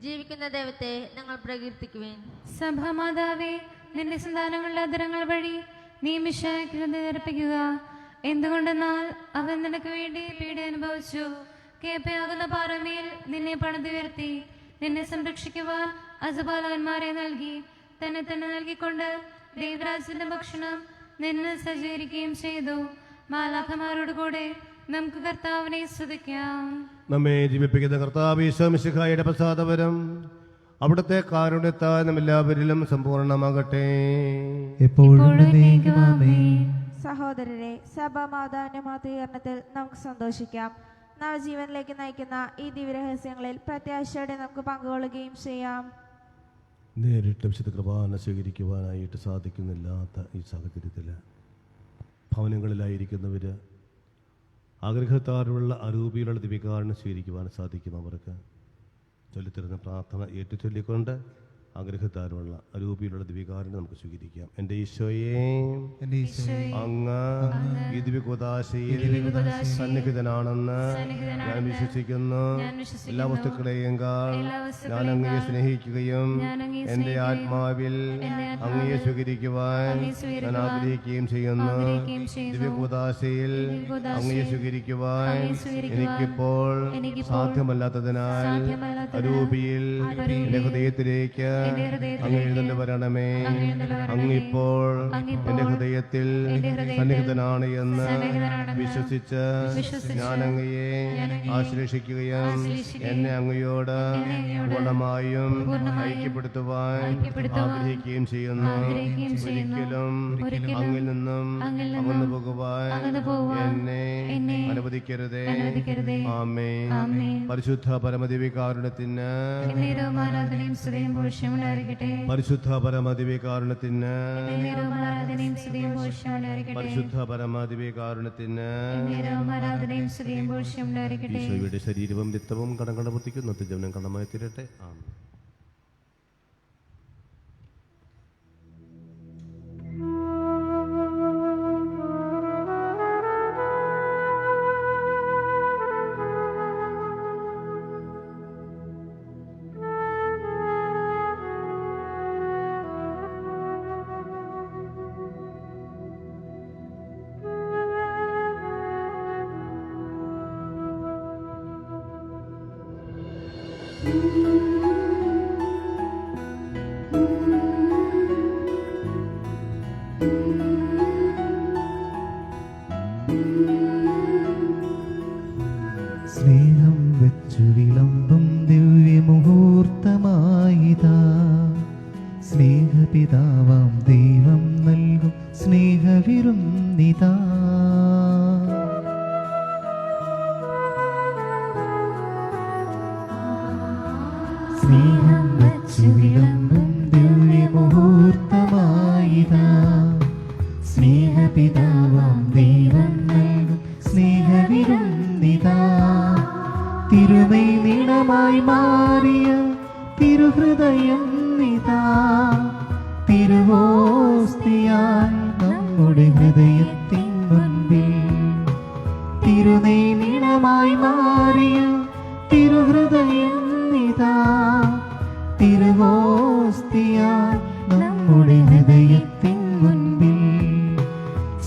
ജീവിക്കുന്ന ദൈവത്തെ നിങ്ങൾ പ്രകീർത്തിക്കുവേൻ. സഭാമാതാവേ, നിന്റെ സന്താനങ്ങളുടെ അധരങ്ങൾ വഴി നീ മിശിഹായ്ക്ക് ഹൃദയം അർപ്പിക്കുക. എന്തുകൊണ്ടെന്നാൽ അവൻ നിനക്ക് വേണ്ടി പീഡ അനുഭവിച്ചു. കേപ്പയാകുന്ന പാറമേൽ നിന്നെ പണിതുയർത്തി. നിന്നെ സംരക്ഷിക്കുവാൻ അസബാലവന്മാരെ നൽകി. തന്നെ തന്നെ നൽകിക്കൊണ്ട് ദൈവരാജ്യത്തിന്റെ ഭക്ഷണം നിന്നെ സജ്ജീകരിക്കുകയും ചെയ്തു. മാലാഖമാരോട് കൂടെ നമുക്ക് കർത്താവിനെ സ്തുതിക്കാം. നമ്മെ ജീവിപ്പിക്കുന്ന കർത്താവ് ഈശോ മിശിഹായുടെ പ്രസാദപരം അവിടുത്തെ കാരുണ്യത്താൽ നമ്മെല്ലാവരിലും സമ്പൂർണ്ണമാകട്ടെ. എപ്പോഴും എന്നേക്കും ആമേൻ. സഹോദരരെ, സഭാമാതാവിന്റെ മാതൃകരണത്തിൽ നമുക്ക് സന്തോഷിക്കാം. നവജീവനിലേക്ക് നയിക്കുന്ന ഈ ദിവ്യരഹസ്യങ്ങളിൽ പ്രത്യാശയോടെ നമുക്ക് പങ്കുകൊള്ളുകയും ചെയ്യാം. നേരിട്ട് വിശുദ്ധ കുർബാന സ്വീകരിക്കുവാനായിട്ട് സാധിക്കുന്നില്ലാത്ത ഈ സാഹചര്യത്തിൽ ഭവനങ്ങളിലായിരിക്കുന്നവർ ആഗ്രഹത്താലുള്ള അരൂപിയിലുള്ള ദിവ്യകാരുണ്യം സ്വീകരിക്കുവാൻ സാധിക്കും. അവർക്ക് ചൊല്ലിത്തരുന്ന പ്രാർത്ഥന ഏറ്റുചൊല്ലിക്കൊണ്ട് ആഗ്രഹത്താലുള്ള അരൂപിയിലുള്ള ദിവ്യകാരുണ്യം നമുക്ക് സ്വീകരിക്കാം. എൻ്റെ ഈശോയെ, അങ്ങ് ഈ ദിവ്യകൂദാശയിൽ സന്നിഹിതനാണെന്ന് ഞാൻ വിശ്വസിക്കുന്നു. എല്ലാ വസ്തുക്കളെയേക്കാൾ ഞാൻ അങ്ങയെ സ്നേഹിക്കുകയും എൻ്റെ ആത്മാവിൽ അങ്ങയെ സ്വീകരിക്കുവാൻ ഞാൻ ആഗ്രഹിക്കുകയും ചെയ്യുന്നു. ദിവ്യകൂദാശയിൽ അങ്ങയെ സ്വീകരിക്കുവാൻ എനിക്കിപ്പോൾ സാധ്യമല്ലാത്തതിനാൽ അരൂപിയിൽ എൻ്റെ ഹൃദയത്തിലേക്ക് അങ്ങ് എഴുന്നള്ളി വരണമേ. അങ്ങിപ്പോൾ എൻ്റെ ഹൃദയത്തിൽ സന്നിഹിതനാണ് എന്ന് വിശ്വസിച്ച് ഞാൻ അങ്ങയെ ആശ്ലേഷിക്കുകയും എന്നെ അങ്ങയോട് പൂർണ്ണമായും ഐക്യപ്പെടുത്തുവാൻ ആഗ്രഹിക്കുകയും ചെയ്യുന്നു. ഒരിക്കലും അങ്ങിൽ നിന്നും അകന്നു പോകുവാൻ എന്നെ അനുവദിക്കരുതേ. ആമേൻ. പരിശുദ്ധ പരമദിവ്യകാരുണ്യത്തിന്, പരിശുദ്ധ പരമദിവ്യകാരുണ്യത്തിന്, പരിശുദ്ധ പരമദിവ്യകാരുണ്യത്തിന്. ഈശോയുടെ ശരീരവും രക്തവും കടം പൊത്തിക്കുന്ന നിത്യജീവനം കടമായി തീരട്ടെ. ആമേൻ. വെച്ചു വിളമ്പും ദിവ്യമുഹൂർത്തമായിതാ സ്നേഹപിതാവാം ദൈവം നൽകും സ്നേഹവിരുന്നിതാ. സ്നേഹം വച്ചു വിളമ്പും ദിവ്യമുഹൂർത്തമായിതാ സ്നേഹപിതാവാം ദൈവം നൽകും സ്നേഹവിരുന്നിതാ. തിരുമൈ നീളമായി മാറിയ തിരുഹൃദയം നിതാ തിരുവോസ്തിയായി നമ്മുടെ ഹൃദയത്തിൻ മുൻപിൽ. തിരുനൈ നീളമായി മാറിയ തിരുഹൃദയം നിതാ തിരുവോസ്തിയായി നമ്മുടെ ഹൃദയത്തിൻ മുൻപിൽ.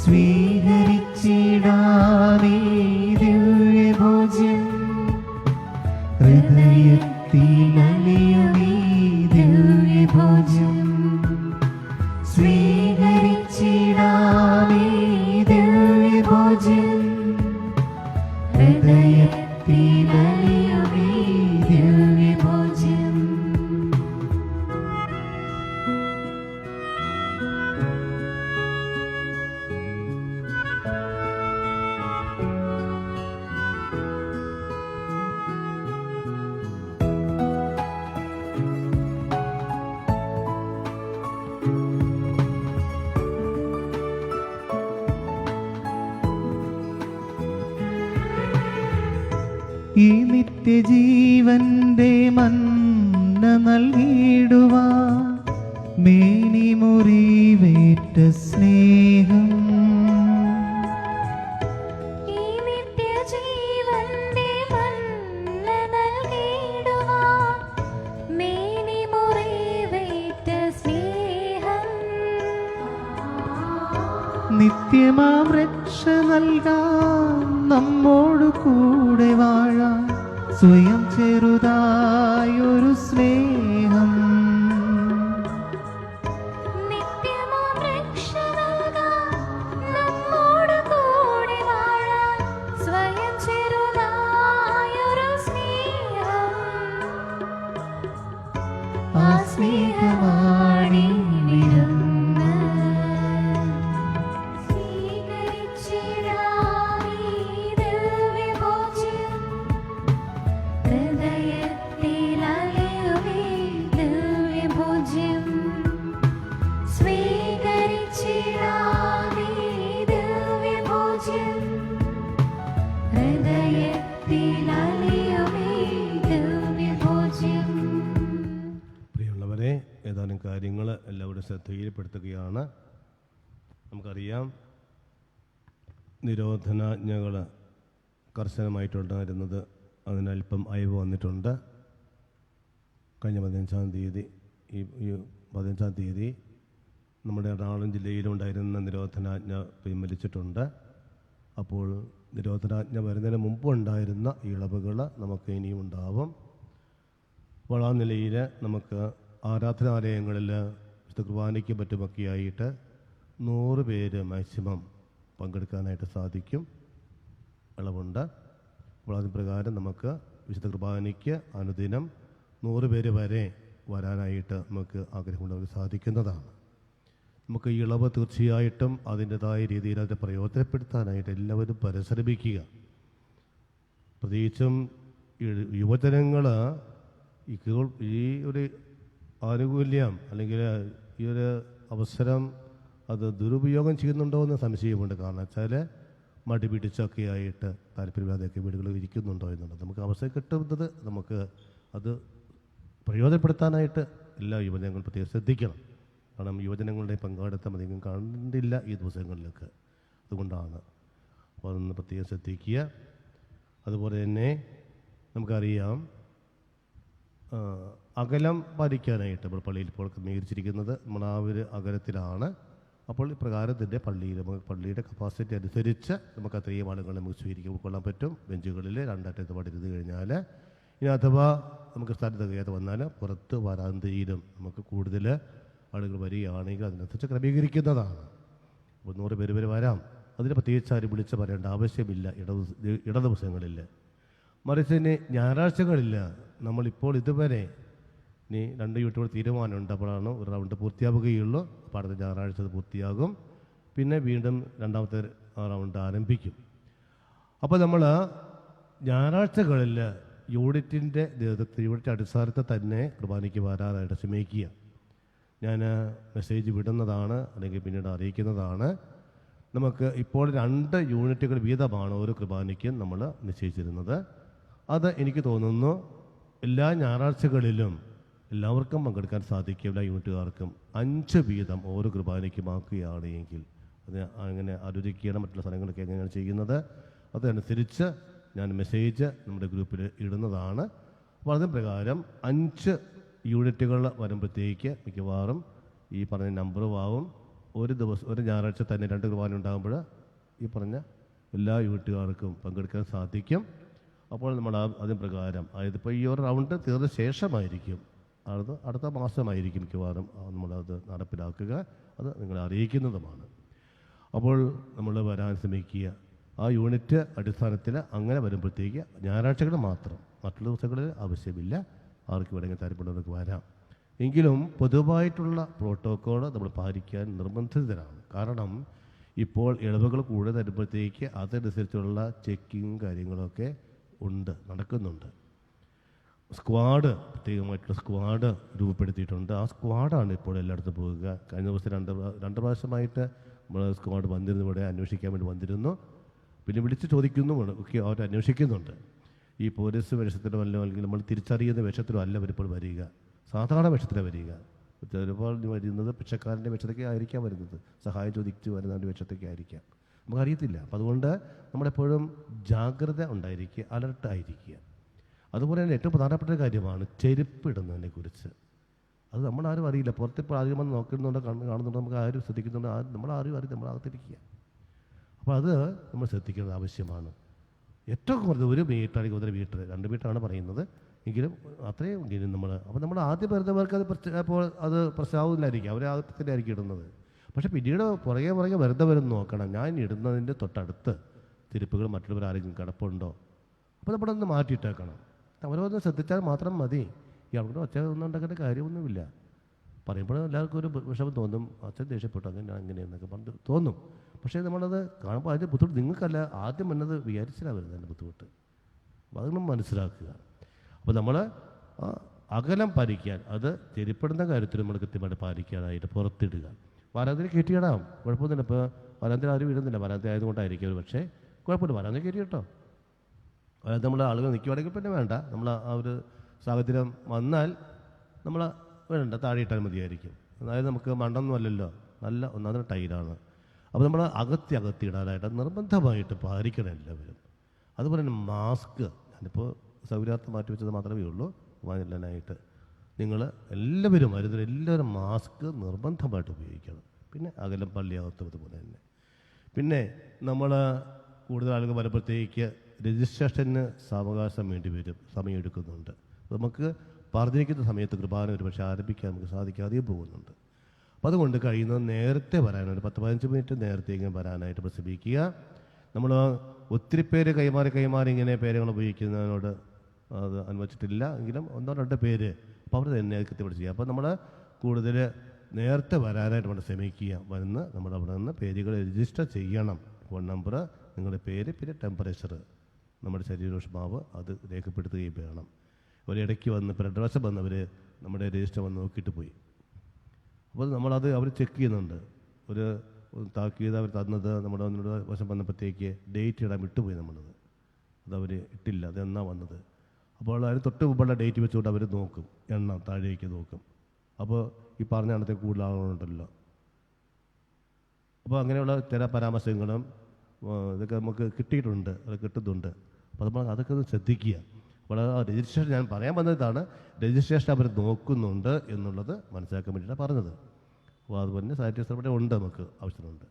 സ്വീകരിച്ചിടാനീ ദിവ്യഭോജ്യം ഹൃദയത്തിലലിയുമീ ദിവ്യഭോജ്യം. സ്വീകരിച്ചിടാനീ ദിവ്യഭോജ്യം ഹൃദയത്തിലലിയുമീ ദിവ്യഭോജ്യം. ഈ നിത്യജീവന്റെ മന്ന നൽകിടുവാൻ മേനി മുറിവേറ്റ സ്നേഹം. ഈ നിത്യജീവന്റെ മന്ന നൽകിടുവാൻ മേനി മുറിവേറ്റ സ്നേഹം. നിത്യമാം രക്ഷ നൽകാൻ നമ്മോടു കൂടെ വാഴാൻ സ്വയം ചെറുതായൊരു സ്നേഹം. നിത്യമാം രക്ഷ നൽകാൻ നമ്മോട് കൂടെ വാഴാൻ സ്വയം ചെറുതായൊരു സ്നേഹം. ആ സ്നേഹമാണീ വിരുന്ന്. സ്വീകരിച്ചിടാനീ ദിവ്യഭോജ്യം ഹൃദയത്തിലലിയുമീ ദിവ്യഭോജ്യം. സ്വീകരിച്ചിടാനീ ദിവ്യഭോജ്യം ഹൃദയത്തിലലിയുമീ ദിവ്യഭോജ്യം. പ്രിയമുള്ളവരെ, ഏതാനും കാര്യങ്ങൾ എല്ലാവരും ശ്രദ്ധയിൽപ്പെടുത്തുകയാണ്. നമുക്കറിയാം, നിരോധനാജ്ഞകൾ കർശനമായിട്ടുണ്ടായിരുന്നത് അതിനല്പം അയവ് വന്നിട്ടുണ്ട്. കഴിഞ്ഞ 15-ാം തീയതി ഈ 15-ാം തീയതി നമ്മുടെ എറണാകുളം ജില്ലയിലുണ്ടായിരുന്ന നിരോധനാജ്ഞ പിൻവലിച്ചിട്ടുണ്ട്. അപ്പോൾ നിരോധനാജ്ഞ വരുന്നതിന് മുമ്പ് ഉണ്ടായിരുന്ന ഇളവുകൾ നമുക്ക് ഇനിയും ഉണ്ടാവും. അപ്പോൾ ആ നിലയിൽ നമുക്ക് ആരാധനാലയങ്ങളിൽ വിശുദ്ധ കുർബാനയ്ക്ക് മറ്റുമൊക്കെയായിട്ട് 100 പേര് മാക്സിമം പങ്കെടുക്കാനായിട്ട് സാധിക്കും. ഇളവുണ്ട്. അപ്പോൾ അതിന് പ്രകാരം നമുക്ക് വിശുദ്ധ കുർബാനയ്ക്ക് അനുദിനം 100 പേര് വരെ വരാനായിട്ട് നമുക്ക് ആഗ്രഹമുള്ളവർക്ക് സാധിക്കുന്നതാണ്. നമുക്ക് ഈ ഇളവ് തീർച്ചയായിട്ടും അതിൻ്റെതായ രീതിയിൽ അത് പ്രയോജനപ്പെടുത്താനായിട്ട് എല്ലാവരും പരിശ്രമിക്കുക. പ്രത്യേകിച്ചും യുവജനങ്ങൾ ഈ ഒരു ആനുകൂല്യം അല്ലെങ്കിൽ ഈ ഒരു അവസരം അത് ദുരുപയോഗം ചെയ്യുന്നുണ്ടോ എന്ന് സംശയമുണ്ട്. കാരണം വെച്ചാൽ മടി പിടിച്ചൊക്കെ ആയിട്ട് താല്പര്യമില്ലാതെയൊക്കെ വീടുകളിൽ ഇരിക്കുന്നുണ്ടോ എന്നുള്ളത്. നമുക്ക് അവസരം കിട്ടുന്നത് നമുക്ക് അത് പ്രയോജനപ്പെടുത്താനായിട്ട് എല്ലാ യുവജനങ്ങളും പ്രത്യേകം ശ്രദ്ധിക്കണം. കാരണം യുവജനങ്ങളുടെ പങ്കാളിത്തം അധികം കണ്ടില്ല ഈ ദിവസങ്ങളിലൊക്കെ. അതുകൊണ്ടാണ്. അപ്പോൾ അതൊന്ന് പ്രത്യേകം ശ്രദ്ധിക്കുക. അതുപോലെ തന്നെ നമുക്കറിയാം, അകലം പാലിക്കാനായിട്ട് നമ്മൾ പള്ളിയിൽ ഇപ്പോൾ ക്രമീകരിച്ചിരിക്കുന്നത് മണാവൂർ അകലത്തിലാണ്. അപ്പോൾ ഇപ്രകാരത്തിൻ്റെ പള്ളിയുടെ കപ്പാസിറ്റി അനുസരിച്ച് നമുക്ക് അത്രയും ആളുകളെ നമുക്ക് ഉൾക്കൊള്ളാൻ പറ്റും. ബെഞ്ചുകളിൽ 2 അറ്റത്ത് പടിരുന്ന് കഴിഞ്ഞാൽ ഇനി അഥവാ നമുക്ക് സ്ഥലം തികയാതെ വന്നാൽ പുറത്ത് വരാന്തയിലും നമുക്ക് കൂടുതൽ ആളുകൾ വരികയാണെങ്കിൽ അതിനനുസരിച്ച് ക്രമീകരിക്കുന്നതാണ്. അപ്പോൾ 100 പേര് വരെ വരാം. അതിന് പ്രത്യേകിച്ച് ആരും വിളിച്ച് പറയേണ്ട ആവശ്യമില്ല ഇട ദിവസങ്ങളിൽ. മറിച്ച് ഇനി ഞായറാഴ്ചകളില്ല. നമ്മളിപ്പോൾ ഇതുവരെ ഇനി 2 യൂണിറ്റുകൾ തീരുമാനമുണ്ട്. അപ്പോഴാണ് ഒരു റൗണ്ട് പൂർത്തിയാവുകയുള്ളൂ. അപ്പോൾ അടുത്ത ഞായറാഴ്ച അത് പൂർത്തിയാകും. പിന്നെ വീണ്ടും രണ്ടാമത്തെ റൗണ്ട് ആരംഭിക്കും. അപ്പോൾ നമ്മൾ ഞായറാഴ്ചകളിൽ യൂണിറ്റിൻ്റെ യൂണിറ്റ് അടിസ്ഥാനത്തിൽ തന്നെ കുർബാനയ്ക്ക് വരാനായിട്ട് ശ്രമിക്കുക. ഞാൻ മെസ്സേജ് വിടുന്നതാണ്, അല്ലെങ്കിൽ പിന്നീട് അറിയിക്കുന്നതാണ്. നമുക്ക് ഇപ്പോൾ 2 യൂണിറ്റുകൾ വീതമാണ് ഓരോ കുർബാനയ്ക്കും നമ്മൾ നിശ്ചയിച്ചിരുന്നത്. അത് എനിക്ക് തോന്നുന്നു എല്ലാ ഞായറാഴ്ചകളിലും എല്ലാവർക്കും പങ്കെടുക്കാൻ സാധിക്കും. എല്ലാ യൂണിറ്റുകാർക്കും 5 വീതം ഓരോ കുർബാനയ്ക്കും ആക്കുകയാണ് എങ്കിൽ അത് അങ്ങനെ ആലോചിക്കുകയാണ്. മറ്റുള്ള സ്ഥലങ്ങളൊക്കെ എങ്ങനെയാണ് ചെയ്യുന്നത് അതനുസരിച്ച് ഞാൻ മെസ്സേജ് നമ്മുടെ ഗ്രൂപ്പിൽ ഇടുന്നതാണ്. അപ്പോൾ അതിന് പ്രകാരം 5 യൂണിറ്റുകൾ വരുമ്പോഴത്തേക്ക് മിക്കവാറും ഈ പറഞ്ഞ നമ്പറും ആവും. ഒരു ഞായറാഴ്ച തന്നെ 2 കുർബാന ഉണ്ടാകുമ്പോൾ ഈ പറഞ്ഞ എല്ലാ യൂണിറ്റുകാർക്കും പങ്കെടുക്കാൻ സാധിക്കും. അപ്പോൾ നമ്മൾ അതിന് പ്രകാരം അതായത് ഇപ്പോൾ ഈ ഒരു റൗണ്ട് തീർന്ന ശേഷമായിരിക്കും, അടുത്ത മാസമായിരിക്കും മിക്കവാറും നമ്മളത് നടപ്പിലാക്കുക. അത് നിങ്ങളെ അറിയിക്കുന്നതുമാണ്. അപ്പോൾ നമ്മൾ വരാൻ ശ്രമിക്കുക. ആ യൂണിറ്റ് അടിസ്ഥാനത്തിൽ അങ്ങനെ വരുമ്പോഴത്തേക്ക് ഞായറാഴ്ചകൾ മാത്രം, മറ്റുള്ള ദിവസങ്ങളിൽ ആവശ്യമില്ല. ആർക്ക് വേണമെങ്കിൽ താല്പര്യമുള്ളവർക്ക് വരാം. എങ്കിലും പൊതുവായിട്ടുള്ള പ്രോട്ടോക്കോൾ നമ്മൾ പാലിക്കാൻ നിർബന്ധിതരാണ്. കാരണം ഇപ്പോൾ ഇളവുകൾ കൂടുതൽ വരുമ്പോഴത്തേക്ക് അതനുസരിച്ചുള്ള ചെക്കിങ് കാര്യങ്ങളൊക്കെ നടക്കുന്നുണ്ട്. സ്ക്വാഡ്, പ്രത്യേകമായിട്ടുള്ള സ്ക്വാഡ് രൂപപ്പെടുത്തിയിട്ടുണ്ട്. ആ സ്ക്വാഡാണ് ഇപ്പോൾ എല്ലായിടത്തും പോകുക. കഴിഞ്ഞ ദിവസം രണ്ട് പ്രാവശ്യമായിട്ട് നമ്മൾ സ്ക്വാഡ് വന്നിരുന്നു, ഇവിടെ അന്വേഷിക്കാൻ വേണ്ടി വന്നിരുന്നു. പിന്നെ വിളിച്ച് ചോദിക്കുന്നു ഒക്കെ അവർ അന്വേഷിക്കുന്നുണ്ട്. ഈ പോലീസ് വേഷത്തിലോ അല്ലെങ്കിൽ നമ്മൾ തിരിച്ചറിയുന്ന വേഷത്തിലോ അല്ല അവരിപ്പോൾ വരിക, സാധാരണ വേഷത്തിലാണ് വരിക. ഒരുപാട് വരുന്നത് പിച്ചക്കാരൻ്റെ വേഷത്തേക്ക് ആയിരിക്കാം വരുന്നത്, സഹായം ചോദിച്ച് വരുന്നതിൻ്റെ വേഷത്തേക്ക് ആയിരിക്കാം, നമുക്കറിയത്തില്ല. അപ്പം അതുകൊണ്ട് നമ്മളെപ്പോഴും ജാഗ്രത ഉണ്ടായിരിക്കുക, അലർട്ടായിരിക്കുക. അതുപോലെ തന്നെ ഏറ്റവും പ്രധാനപ്പെട്ട കാര്യമാണ് ചെരുപ്പ് ഇടുന്നതിനെ കുറിച്ച്. അത് നമ്മളാരും അറിയില്ല. പുറത്തിപ്പോൾ ആദ്യം വന്ന് നോക്കുന്നുണ്ടോ കാണുന്നുണ്ടോ നമുക്ക് ആരും ശ്രദ്ധിക്കുന്നുണ്ടോ, നമ്മളാരും അറിയില്ല, നമ്മളകത്തിരിക്കുക. അപ്പോൾ അത് നമ്മൾ ശ്രദ്ധിക്കേണ്ടത് ആവശ്യമാണ്. ഏറ്റവും കുറഞ്ഞത് 1 മീറ്റർ അല്ലെങ്കിൽ 1.5 മീറ്റർ, 2 മീറ്ററാണ് പറയുന്നത്, എങ്കിലും അത്രയും ഇനി അപ്പോൾ നമ്മൾ ആദ്യം വരുന്നവർക്ക് അപ്പോൾ അത് പ്രശ്നമാവില്ലായിരിക്കും, അവർ ആദ്യത്തിലായിരിക്കും ഇടുന്നത്. പക്ഷേ പിന്നീട് പുറകെ വെറുതെ വരുന്ന നോക്കണം, ഞാൻ ഇടുന്നതിൻ്റെ തൊട്ടടുത്ത് തിരുപ്പുകൾ മറ്റുള്ളവർ ആരെങ്കിലും കിടപ്പുണ്ടോ, അപ്പോൾ നമ്മളൊന്ന് മാറ്റിയിട്ടേക്കണം. അവരൊന്ന് ശ്രദ്ധിച്ചാൽ മാത്രം മതി. ഈ അവിടെ ഒച്ച ഒന്നും ഉണ്ടാക്കേണ്ട കാര്യമൊന്നുമില്ല. പറയുമ്പോൾ എല്ലാവർക്കും ഒരു വിഷമം തോന്നും, അച്ഛൻ ദേഷ്യപ്പെട്ടു അങ്ങനെയെന്നൊക്കെ പറഞ്ഞ് തോന്നും. പക്ഷേ നമ്മളത് കാണുമ്പോൾ അതിൻ്റെ ബുദ്ധിമുട്ട് നിങ്ങൾക്കല്ല ആദ്യം വന്നത് വിചാരിച്ചിട്ടാണ് വരുന്നത് അതിൻ്റെ ബുദ്ധിമുട്ട്. അപ്പോൾ അതൊന്നും മനസ്സിലാക്കുക. അപ്പോൾ നമ്മൾ അകലം പാലിക്കാൻ, അത് ചെരിപ്പെടുന്ന കാര്യത്തിൽ നമ്മൾ കൃത്യമായിട്ട് പാലിക്കാനായിട്ട് പുറത്തിടുക. വരാന്തിൽ കയറ്റിയിടാം, കുഴപ്പമൊന്നുമില്ല. ഇപ്പോൾ വരാന്തിൽ ആരും ഇടുന്നില്ല, വരാന്തി ആയതുകൊണ്ടായിരിക്കും ഒരു പക്ഷേ, കുഴപ്പമില്ല, വരാന്തി കയറ്റി കേട്ടോ. അതായത് നമ്മൾ ആളുകൾ നിൽക്കുവാണെങ്കിൽ പിന്നെ വേണ്ട, നമ്മൾ ആ ഒരു സാഹചര്യം വന്നാൽ നമ്മൾ വേണ്ട താഴെ ഇട്ടാൽ മതിയായിരിക്കും. അതായത് നമുക്ക് മണ്ണൊന്നും അല്ലല്ലോ, നല്ല ഒന്നാമത് ടൈലാണ്. അപ്പോൾ നമ്മൾ അകത്തി ഇടാനായിട്ട് നിർബന്ധമായിട്ട് പാലിക്കണം എല്ലാവരും. അതുപോലെ തന്നെ മാസ്ക്, ഞാനിപ്പോൾ സൗകര്യാർത്ഥം മാറ്റി വെച്ചത് മാത്രമേ ഉള്ളൂ, വാനില്ലാനായിട്ട് നിങ്ങൾ എല്ലാവരും എല്ലാവരും മാസ്ക് നിർബന്ധമായിട്ട് ഉപയോഗിക്കണം. പിന്നെ അകലം പള്ളിയകത്തും അതുപോലെ തന്നെ. പിന്നെ നമ്മൾ കൂടുതൽ ആളുകൾ വരുമ്പോഴത്തേക്ക് രജിസ്ട്രേഷന് സാവകാശം വേണ്ടി വരും, സമയമെടുക്കുന്നുണ്ട്. നമുക്ക് പറഞ്ഞിരിക്കുന്ന സമയത്ത് കുർബാന ഒരു പക്ഷേ ആരംഭിക്കാൻ നമുക്ക് സാധിക്കാതെ പോകുന്നുണ്ട്. അപ്പോൾ അതുകൊണ്ട് കഴിയുന്നത് നേരത്തെ വരാനായിട്ട് 10-15 മിനിറ്റ് നേരത്തേക്കും വരാനായിട്ട് ശ്രമിക്കുക. നമ്മൾ ഒത്തിരി പേര് കൈമാറി ഇങ്ങനെ പേരുകൾ ഉപയോഗിക്കുന്നതിനോട് അത് അനുവദിച്ചിട്ടില്ല എങ്കിലും 1-2 പേര്, അപ്പോൾ അവർ തന്നെ കൃത്യമായിട്ട് ചെയ്യുക. അപ്പോൾ നമ്മൾ കൂടുതൽ നേരത്തെ വരാനായിട്ട് നമ്മൾ ശ്രമിക്കുക. വന്ന് നമ്മൾ അവിടെ നിന്ന് പേരുകൾ രജിസ്റ്റർ ചെയ്യണം. ഫോൺ നമ്പർ, നിങ്ങളുടെ പേര്, പിന്നെ ടെമ്പറേച്ചർ, നമ്മുടെ ശരീരോഷ്മാവ് അത് രേഖപ്പെടുത്തുകയും വേണം. ഒരിടയ്ക്ക് വന്ന് ഇപ്പോൾ 2 പ്രാവശ്യം വന്നവർ നമ്മുടെ രജിസ്റ്റർ വന്ന് നോക്കിയിട്ട് പോയി. അപ്പോൾ നമ്മളത് അവർ ചെക്ക് ചെയ്യുന്നുണ്ട്. ഒരു താക്കീത് അവർ തന്നത് നമ്മുടെ 1 വർഷം വന്നപ്പോഴത്തേക്ക് ഡേറ്റ് ഇടാൻ വിട്ടുപോയി നമ്മളത്. അതവർ ഇട്ടില്ല, അതെന്നാ വന്നത്. അപ്പോൾ അതിന് തൊട്ട് മുമ്പുള്ള ഡേറ്റ് വെച്ചുകൊണ്ട് അവർ നോക്കും, എണ്ണം താഴേക്ക് നോക്കും. അപ്പോൾ ഈ പറഞ്ഞ എണ്ണത്തിൽ കൂടുതൽ ആളുകളുണ്ടല്ലോ. അപ്പോൾ അങ്ങനെയുള്ള ചില പരാമർശങ്ങളും ഇതൊക്കെ നമുക്ക് കിട്ടിയിട്ടുണ്ട്, അത് കിട്ടുന്നുണ്ട്. അപ്പോൾ നമ്മൾ അതൊക്കെ ഒന്ന് ശ്രദ്ധിക്കുക. അപ്പോൾ ആ രജിസ്ട്രേഷൻ ഞാൻ പറയാൻ വന്നതാണ്, രജിസ്ട്രേഷൻ അവർ നോക്കുന്നുണ്ട് എന്നുള്ളത് മനസ്സിലാക്കാൻ വേണ്ടിയിട്ടാണ് പറഞ്ഞത്. അപ്പോൾ അതുപോലെ സാനിറ്റൈസർ ഇവിടെ ഉണ്ട്, നമുക്ക് ആവശ്യമുണ്ട്.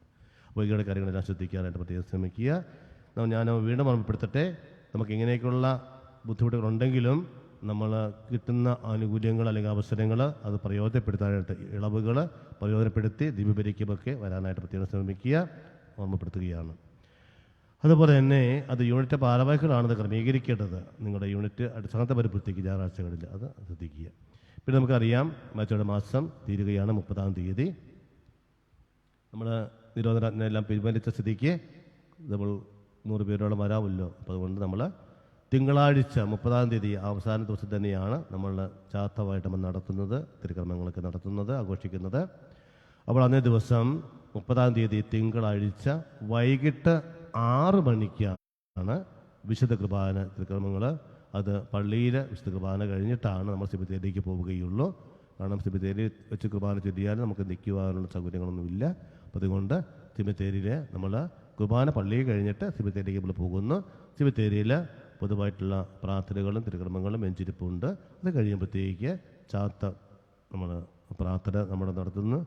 അപ്പോൾ ഇങ്ങനെയുള്ള കാര്യങ്ങളെല്ലാം ശ്രദ്ധിക്കാനായിട്ട് പ്രത്യേകം ശ്രമിക്കുക. ഞാൻ വീണ്ടും ഓർമ്മപ്പെടുത്തട്ടെ, നമുക്ക് ഇങ്ങനെയൊക്കെയുള്ള ബുദ്ധിമുട്ടുകളുണ്ടെങ്കിലും നമ്മൾ കിട്ടുന്ന ആനുകൂല്യങ്ങൾ അല്ലെങ്കിൽ അവസരങ്ങൾ അത് പ്രയോജനപ്പെടുത്താനായിട്ട്, ഇളവുകൾ പ്രയോജനപ്പെടുത്തി ദിവ്യബലിക്കുമൊക്കെ വരാനായിട്ട് പ്രത്യേകം ശ്രമിക്കുക, ഓർമ്മപ്പെടുത്തുകയാണ്. അതുപോലെ തന്നെ അത് യൂണിറ്റ് ഭാരവാഹികളാണത് ക്രമീകരിക്കേണ്ടത്. നിങ്ങളുടെ യൂണിറ്റ് അടിസ്ഥാനത്തെ പരിപ്പെടുത്തേക്ക് ഞായറാഴ്ചകളിൽ അത് ശ്രദ്ധിക്കുക. പിന്നെ നമുക്കറിയാം മാച്ചയുടെ മാസം തീരുകയാണ് 30-ാം തീയതി. നമ്മൾ നിരോധനാജ്ഞ എല്ലാം പിൻവലിച്ച സ്ഥിതിക്ക് നമ്മൾ 100 പേരോളം വരാമല്ലോ. അപ്പോൾ അതുകൊണ്ട് നമ്മൾ തിങ്കളാഴ്ച 30-ാം തീയതി അവസാന ദിവസം തന്നെയാണ് നമ്മൾ ചാത്തമായിട്ട് നമ്മൾ നടത്തുന്നത്, തിരുക്കർമ്മങ്ങളൊക്കെ നടത്തുന്നത്, ആഘോഷിക്കുന്നത്. അപ്പോൾ അന്നേ ദിവസം 30-ാം തീയതി തിങ്കളാഴ്ച വൈകിട്ട് 6 മണിക്കാണ് വിശുദ്ധ കുർബാന തിരുക്കർമ്മങ്ങൾ. അത് പള്ളിയിൽ വിശുദ്ധ കുർബാന കഴിഞ്ഞിട്ടാണ് നമ്മൾ സെമിത്തേരിയിലേക്ക് പോവുകയുള്ളൂ. കാരണം സെമിത്തേരിയിൽ വെച്ച് കുർബാന ചൊല്ലിയാൽ നമുക്ക് നിൽക്കുവാനുള്ള സൗകര്യങ്ങളൊന്നുമില്ല. അപ്പോൾ അതുകൊണ്ട് സെമിത്തേരിയിൽ നമ്മൾ കുർബാന പള്ളിയിൽ കഴിഞ്ഞിട്ട് സെമിത്തേരിയിലേക്ക് നമ്മൾ പോകുന്നു. സെമിത്തേരിയിൽ പൊതുവായിട്ടുള്ള പ്രാർത്ഥനകളും തിരുക്കർമ്മങ്ങളും വെഞ്ചിരിപ്പുണ്ട്. അത് കഴിയുമ്പോഴത്തേക്ക് ചാത്ത നമ്മൾ പ്രാർത്ഥന നമ്മൾ നടത്തുന്നു.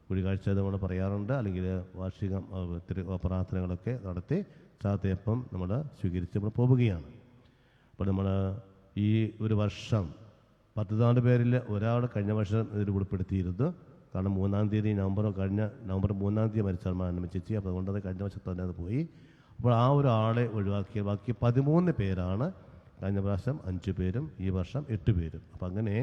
കുഴികാഴ്ച നമ്മൾ പറയാറുണ്ട്. അല്ലെങ്കിൽ വാർഷിക പ്രാർത്ഥനകളൊക്കെ നടത്തി ചാത്തയപ്പം നമ്മൾ സ്വീകരിച്ച് നമ്മൾ പോവുകയാണ്. അപ്പോൾ നമ്മൾ ഈ ഒരു വർഷം 14 പേരിൽ ഒരാൾ കഴിഞ്ഞ വർഷം ഇതിൽ ഉൾപ്പെടുത്തിയിരുന്നു. കാരണം 3-ാം തീയതി നവംബർ 3-ാം തീയതി മരിച്ചാൽ ചേച്ചി. അപ്പോൾ അതുകൊണ്ട് അത് കഴിഞ്ഞ വർഷത്തെ തന്നെ അത് പോയി. അപ്പോൾ ആ ഒരാളെ ഒഴിവാക്കിയ ബാക്കി 13 പേരാണ്. കഴിഞ്ഞ പ്രാവശ്യം 5 പേരും ഈ വർഷം 8 പേരും. അപ്പോൾ അങ്ങനെ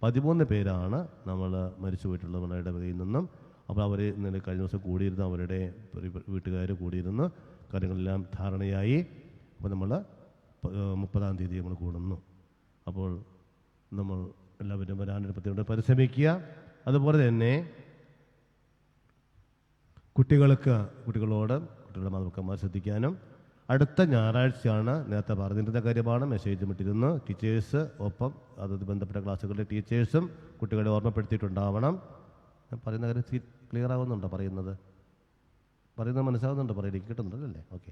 13 പേരാണ് നമ്മൾ മരിച്ചു പോയിട്ടുള്ളത് നമ്മുടെ ഇടവകയിൽ നിന്നും. അപ്പോൾ അവർ ഇന്നലെ കഴിഞ്ഞ ദിവസം കൂടിയിരുന്ന് അവരുടെ വീട്ടുകാർ കൂടിയിരുന്ന് കാര്യങ്ങളെല്ലാം ധാരണയായി. അപ്പോൾ നമ്മൾ 30-ാം തീയതി നമ്മൾ കൂടുന്നു. അപ്പോൾ നമ്മൾ എല്ലാവരും വരാനൊരു പ്രത്യേകം പരിശ്രമിക്കുക. അതുപോലെ തന്നെ കുട്ടികളുടെ മാതാപിതാക്കന്മാർ ശ്രദ്ധിക്കാനും. അടുത്ത ഞായറാഴ്ചയാണ്, നേരത്തെ പറഞ്ഞിരുന്ന കാര്യമാണ്, മെസ്സേജ് ഇട്ടിരുന്നു. ടീച്ചേഴ്സ് ഒപ്പം അതത് ബന്ധപ്പെട്ട ക്ലാസ്സുകളിലെ ടീച്ചേഴ്സും കുട്ടികളെ ഓർമ്മപ്പെടുത്തിയിട്ടുണ്ടാവണം. പറയുന്ന കാര്യം ക്ലിയർ ആവുന്നുണ്ടോ? പറയുന്നത് മനസ്സിലാവുന്നുണ്ടോ? പറയുന്നത് കിട്ടുന്നുണ്ടല്ലേ? ഓക്കെ.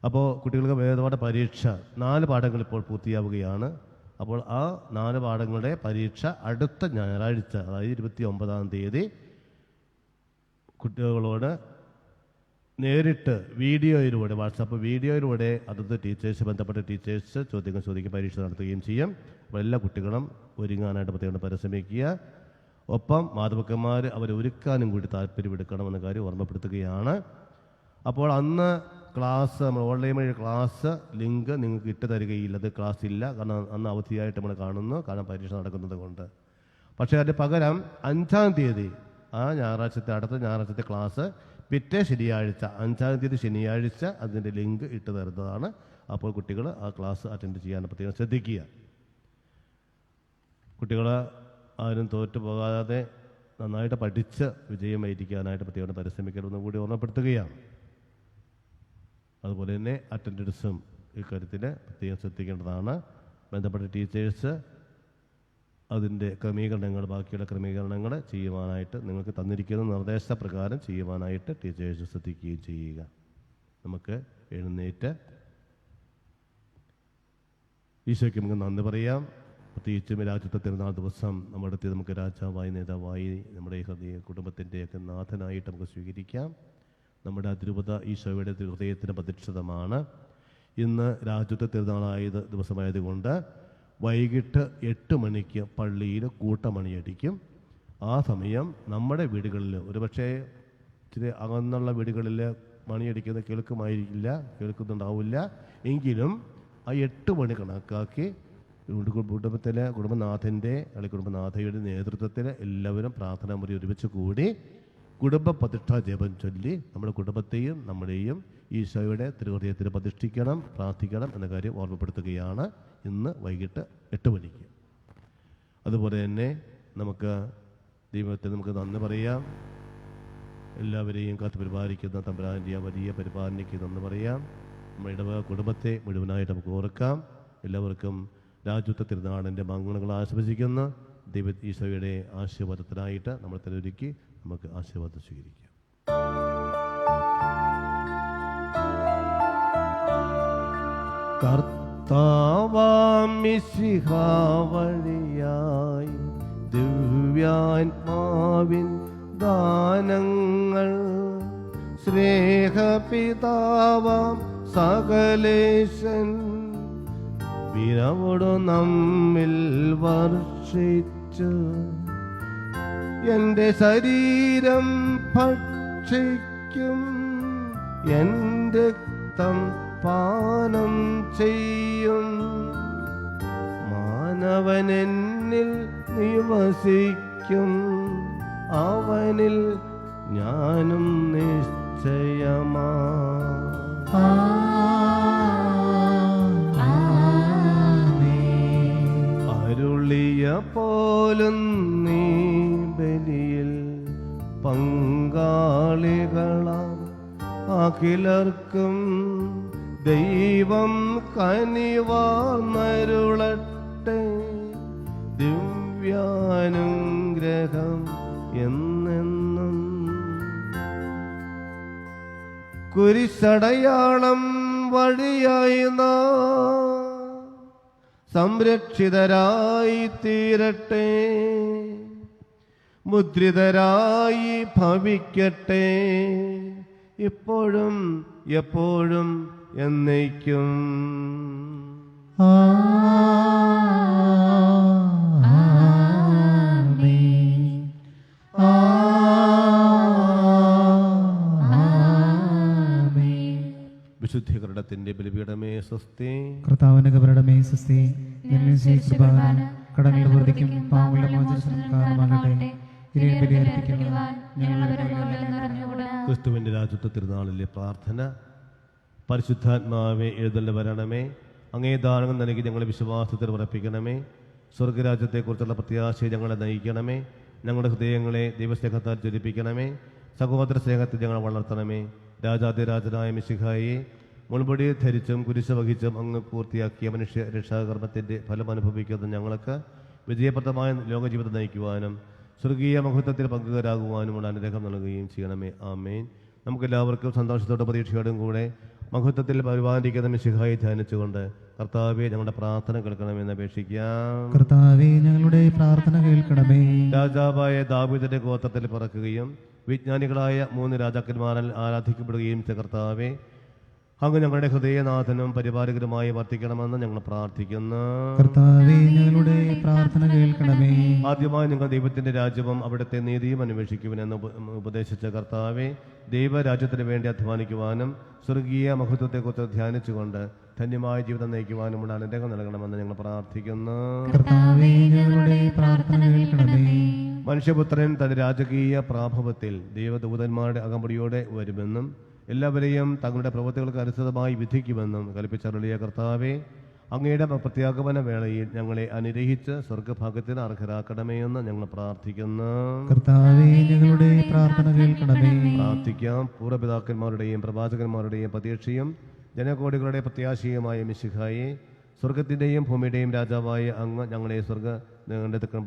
അപ്പോൾ കുട്ടികൾക്ക് വേദപാഠ പരീക്ഷ 4 പാഠങ്ങൾ ഇപ്പോൾ പൂർത്തിയാവുകയാണ്. അപ്പോൾ ആ 4 പാഠങ്ങളുടെ പരീക്ഷ അടുത്ത ഞായറാഴ്ച, അതായത് 29-ാം തീയതി കുട്ടികളോട് നേരിട്ട് വീഡിയോയിലൂടെ, വാട്സാപ്പ് വീഡിയോയിലൂടെ അതത് ടീച്ചേഴ്സ്, ബന്ധപ്പെട്ട ടീച്ചേഴ്സ് ചോദ്യങ്ങൾ ചോദിക്കുക, പരീക്ഷ നടത്തുകയും ചെയ്യും. അപ്പോൾ എല്ലാ കുട്ടികളും ഒരുങ്ങാനായിട്ട് പ്രത്യേകം പരിശ്രമിക്കുക. ഒപ്പം മാതാപിതാക്കന്മാർ അവരെ ഒരുക്കാനും കൂടി താല്പര്യമെടുക്കണമെന്ന കാര്യം ഓർമ്മപ്പെടുത്തുകയാണ്. അപ്പോൾ അന്ന് ക്ലാസ്, നമ്മൾ ഓൺലൈൻ വഴി ക്ലാസ് ലിങ്ക് നിങ്ങൾക്ക് ഇട്ട് തരികയില്ല. അത് ക്ലാസ് ഇല്ല. കാരണം അന്ന് അവധിയായിട്ട് നമ്മൾ കാണുന്നു, കാരണം പരീക്ഷ നടക്കുന്നത് കൊണ്ട്. പക്ഷേ അതിന് പകരം 5-ാം തീയതി, ആ ഞായറാഴ്ചത്തെ, അടുത്ത ഞായറാഴ്ചത്തെ ക്ലാസ് പിറ്റേ ശനിയാഴ്ച, 5-ാം തീയതി ശനിയാഴ്ച അതിൻ്റെ ലിങ്ക് ഇട്ട് തരുന്നതാണ്. അപ്പോൾ കുട്ടികൾ ആ ക്ലാസ് അറ്റൻഡ് ചെയ്യാൻ പ്രത്യേകം ശ്രദ്ധിക്കുക. കുട്ടികൾ ആരും തോറ്റു പോകാതെ നന്നായിട്ട് പഠിച്ച് വിജയമായിരിക്കാനായിട്ട് പ്രത്യേകം പരിശ്രമിക്കണമെന്ന് കൂടി ഓർമ്മപ്പെടുത്തുകയാണ്. അതുപോലെ തന്നെ അറ്റൻഡൻസും ഇക്കാര്യത്തിൽ പ്രത്യേകം ശ്രദ്ധിക്കേണ്ടതാണ്. ബന്ധപ്പെട്ട ടീച്ചേഴ്സ് അതിൻ്റെ ബാക്കിയുള്ള ക്രമീകരണങ്ങൾ ചെയ്യുവാനായിട്ട് നിങ്ങൾക്ക് തന്നിരിക്കുന്ന നിർദ്ദേശപ്രകാരം ചെയ്യുവാനായിട്ട് ടീച്ചേഴ്സ് ശ്രദ്ധിക്കുകയും ചെയ്യുക. നമുക്ക് എഴുന്നേറ്റ് ഈശോയ്ക്ക് നമുക്ക് നന്ദി പറയാം. പ്രത്യേകിച്ചും രാജ്യത്തെ തിരുനാൾ ദിവസം നമ്മുടെ അടുത്ത് നമുക്ക് രാജാവായി, നേതാവായി, നമ്മുടെ കുടുംബത്തിൻ്റെയൊക്കെ നാഥനായിട്ട് നമുക്ക് സ്വീകരിക്കാം. നമ്മുടെ അതിരൂപത ഈശോയുടെ ഹൃദയത്തിന് പ്രതിഷ്ഠിതമാണ്. ഇന്ന് രാജ്യത്തെ തിരുനാളായ ദിവസമായതുകൊണ്ട് വൈകിട്ട് 8 മണിക്ക് പള്ളിയിൽ കൂട്ടമണിയടിക്കും. ആ സമയം നമ്മുടെ വീടുകളിൽ, ഒരുപക്ഷെ ഇച്ചിരി അകന്നുള്ള വീടുകളിൽ മണിയടിക്കുന്നത് കേൾക്കുന്നുണ്ടാവില്ല. എങ്കിലും ആ 8 മണി കണക്കാക്കി കുടുംബനാഥൻ്റെ അല്ലെങ്കിൽ കുടുംബനാഥയുടെ നേതൃത്വത്തിൽ എല്ലാവരും പ്രാർത്ഥനാ മുറി ഒരുമിച്ച് കൂടി കുടുംബ പ്രതിഷ്ഠാ ജപം ചൊല്ലി നമ്മുടെ കുടുംബത്തെയും നമ്മുടെയും ഈശോയുടെ തിരുഹൃദയത്തിൽ പ്രതിഷ്ഠിക്കണം, പ്രാർത്ഥിക്കണം എന്ന കാര്യം ഓർമ്മപ്പെടുത്തുകയാണ് ഇന്ന് വൈകിട്ട് 8 മണിക്ക്. അതുപോലെ തന്നെ നമുക്ക് ദൈവത്തെ നമുക്ക് നന്ദി പറയാം. എല്ലാവരെയും കാത്തു പരിപാലിക്കുന്ന തമ്പുരാൻ്റെ വലിയ പരിപാലനയ്ക്ക് നന്ദി പറയാം. നമ്മുടെ ഇടവക കുടുംബത്തെ മുഴുവനായിട്ട് നമുക്ക് ഓർക്കാം. എല്ലാവർക്കും രാജ്യത്തെ തിരുനാളിൻ്റെ മംഗളങ്ങൾ ആശംസിക്കുന്നു. ദൈവ ഈശോയുടെ ആശീർവാദത്തിനായിട്ട് നമ്മൾ തലൊരുക്കി നമുക്ക് ആശീർവാദം സ്വീകരിക്കാം. കർത്താവാം മിശിഹാ വഴിയായി ദിവ്യാത്മാവിൻ ദാനങ്ങൾ സ്നേഹപിതാവാം സകലേശൻ വിരവോടു നമ്മിൽ വർഷിച്ചു എൻ്റെ ശരീരം ഭക്ഷിക്കും എൻ്റെ രക്തം പാനം ചെയ്യും മാനവനെന്നിൽ നിവസിക്കും, അവനിൽ ഞാനും നിശ്ചയമാ. അരുളിയ പോലും നീ ബലിയിൽ പങ്കാളികളാം അഖിലർക്കും ദൈവം കനിവാർന്നരുളട്ടെ ദിവ്യാനുഗ്രഹം എന്നെന്നും. കുരിശടയാളം വഴിയായി നാം സംരക്ഷിതരായി തീരട്ടെ, മുദ്രിതരായി ഭവിക്കട്ടെ, ഇപ്പോഴും എപ്പോഴും എന്നേക്കും. വിശുദ്ധീകരണത്തിന്റെ ബലിപീഠമേ സ്വസ്തി. കർത്താവിന്റെ കബറിടമേ സ്വസ്തി. കടങ്ങളുടെ വൃദ്ധിക്കും പാവങ്ങളുടെ മോചനത്തിനും കാരണമാകട്ടെ. ക്രിസ്തുവിന്റെ രാജ്യത്വ തിരുനാളിലെ പ്രാർത്ഥന. പരിശുദ്ധാത്മാവെ എഴുന്നള്ളി വരണമേ, അങ്ങേ ദാനങ്ങൾ നൽകി ഞങ്ങളെ വിശ്വാസത്തിൽ ഉറപ്പിക്കണമേ. സ്വർഗരാജ്യത്തെക്കുറിച്ചുള്ള പ്രത്യാശയെ ഞങ്ങളെ നയിക്കണമേ. ഞങ്ങളുടെ ഹൃദയങ്ങളെ ദൈവസ്നേഹത്താൽ ജ്വലിപ്പിക്കണമേ. സഹോദര സ്നേഹത്തിൽ ഞങ്ങളെ വളർത്തണമേ. രാജാതിരാജനായ മിശിഹായെ മുൾമുടി ധരിച്ചും കുരിശ് വഹിച്ചും അങ്ങ് പൂർത്തിയാക്കിയ മനുഷ്യ രക്ഷാകർമ്മത്തിൻ്റെ ഫലം അനുഭവിക്കുന്ന ഞങ്ങൾക്ക് വിജയപ്രദമായ ലോകജീവിതം നയിക്കുവാനും സ്വർഗീയ മഹത്വത്തിൽ പങ്കുകാരാകുവാനുമുള്ള അനുഗ്രഹം നൽകുകയും ചെയ്യണമേ. ആമേൻ. നമുക്കെല്ലാവർക്കും സന്തോഷത്തോടെ പ്രതീക്ഷയോടും കൂടെ മഹത്വത്തിൽ പരിപാലിക്കുന്ന മിശിഹായെ ധ്യാനിച്ചുകൊണ്ട് കർത്താവെ ഞങ്ങളുടെ പ്രാർത്ഥന കേൾക്കണമെന്ന് അപേക്ഷിക്കാം. കർത്താവേ ഞങ്ങളുടെ പ്രാർത്ഥന കേൾക്കണമേ. രാജാവായ ദാവീദിന്റെ ഗോത്രത്തിൽ പിറക്കുകയും വിജ്ഞാനികളായ 3 രാജാക്കന്മാരാൽ ആരാധിക്കപ്പെടുകയും ചെയ്ത കർത്താവെ, അങ്ങ് ഞങ്ങളുടെ ഹൃദയനാഥനും പരിപാലകരുമായി വർത്തിക്കണമെന്ന് ഞങ്ങൾ പ്രാർത്ഥിക്കുന്നു. കർത്താവേ ഞങ്ങളുടെ പ്രാർത്ഥന കേൾക്കണമേ. ആദ്യമായി നിങ്ങൾ ദൈവത്തിന്റെ രാജ്യവും അവിടുത്തെ നീതിയും അന്വേഷിക്കുവാനെന്ന് ഉപദേശിച്ച കർത്താവെ, ദൈവരാജ്യത്തിന് വേണ്ടി അധ്വാനിക്കുവാനും സ്വർഗീയ മഹത്വത്തെക്കുറിച്ച് ധ്യാനിച്ചുകൊണ്ട് ധന്യമായ ജീവിതം നയിക്കുവാനുമുള്ള അനുഗ്രഹം നൽകണമെന്ന് ഞങ്ങൾ പ്രാർത്ഥിക്കുന്നു. കർത്താവേ ഞങ്ങളുടെ പ്രാർത്ഥന കേൾക്കണമേ. മനുഷ്യപുത്രൻ തന്റെ രാജകീയ പ്രാഭവത്തിൽ ദൈവദൂതന്മാരുടെ അകമ്പടിയോടെ വരുമെന്നും എല്ലാവരെയും തങ്ങളുടെ പ്രവൃത്തികൾക്ക് അനുസൃതമായി വിധിക്കുമെന്നും കൽപ്പിച്ചരുളിയ കർത്താവെ, അങ്ങയുടെ പ്രത്യാഗമന വേളയിൽ ഞങ്ങളെ അനുഗ്രഹിച്ച് സ്വർഗഭാഗ്യത്തിന് അർഹരാക്കണമേ എന്ന് ഞങ്ങൾ പ്രാർത്ഥിക്കുന്നു. കർത്താവേ ഞങ്ങളുടെ പ്രാർത്ഥന കേൾക്കണമേ. പ്രാർത്ഥിക്കാം. പൂർവ്വപിതാക്കന്മാരുടെയും പ്രവാചകന്മാരുടെയും പ്രതീക്ഷയും ജനകോടികളുടെ പ്രത്യാശയുമായ മിശിഹായെ, സ്വർഗത്തിൻ്റെയും ഭൂമിയുടെയും രാജാവായ അങ്ങ് ഞങ്ങളെ സ്വർഗ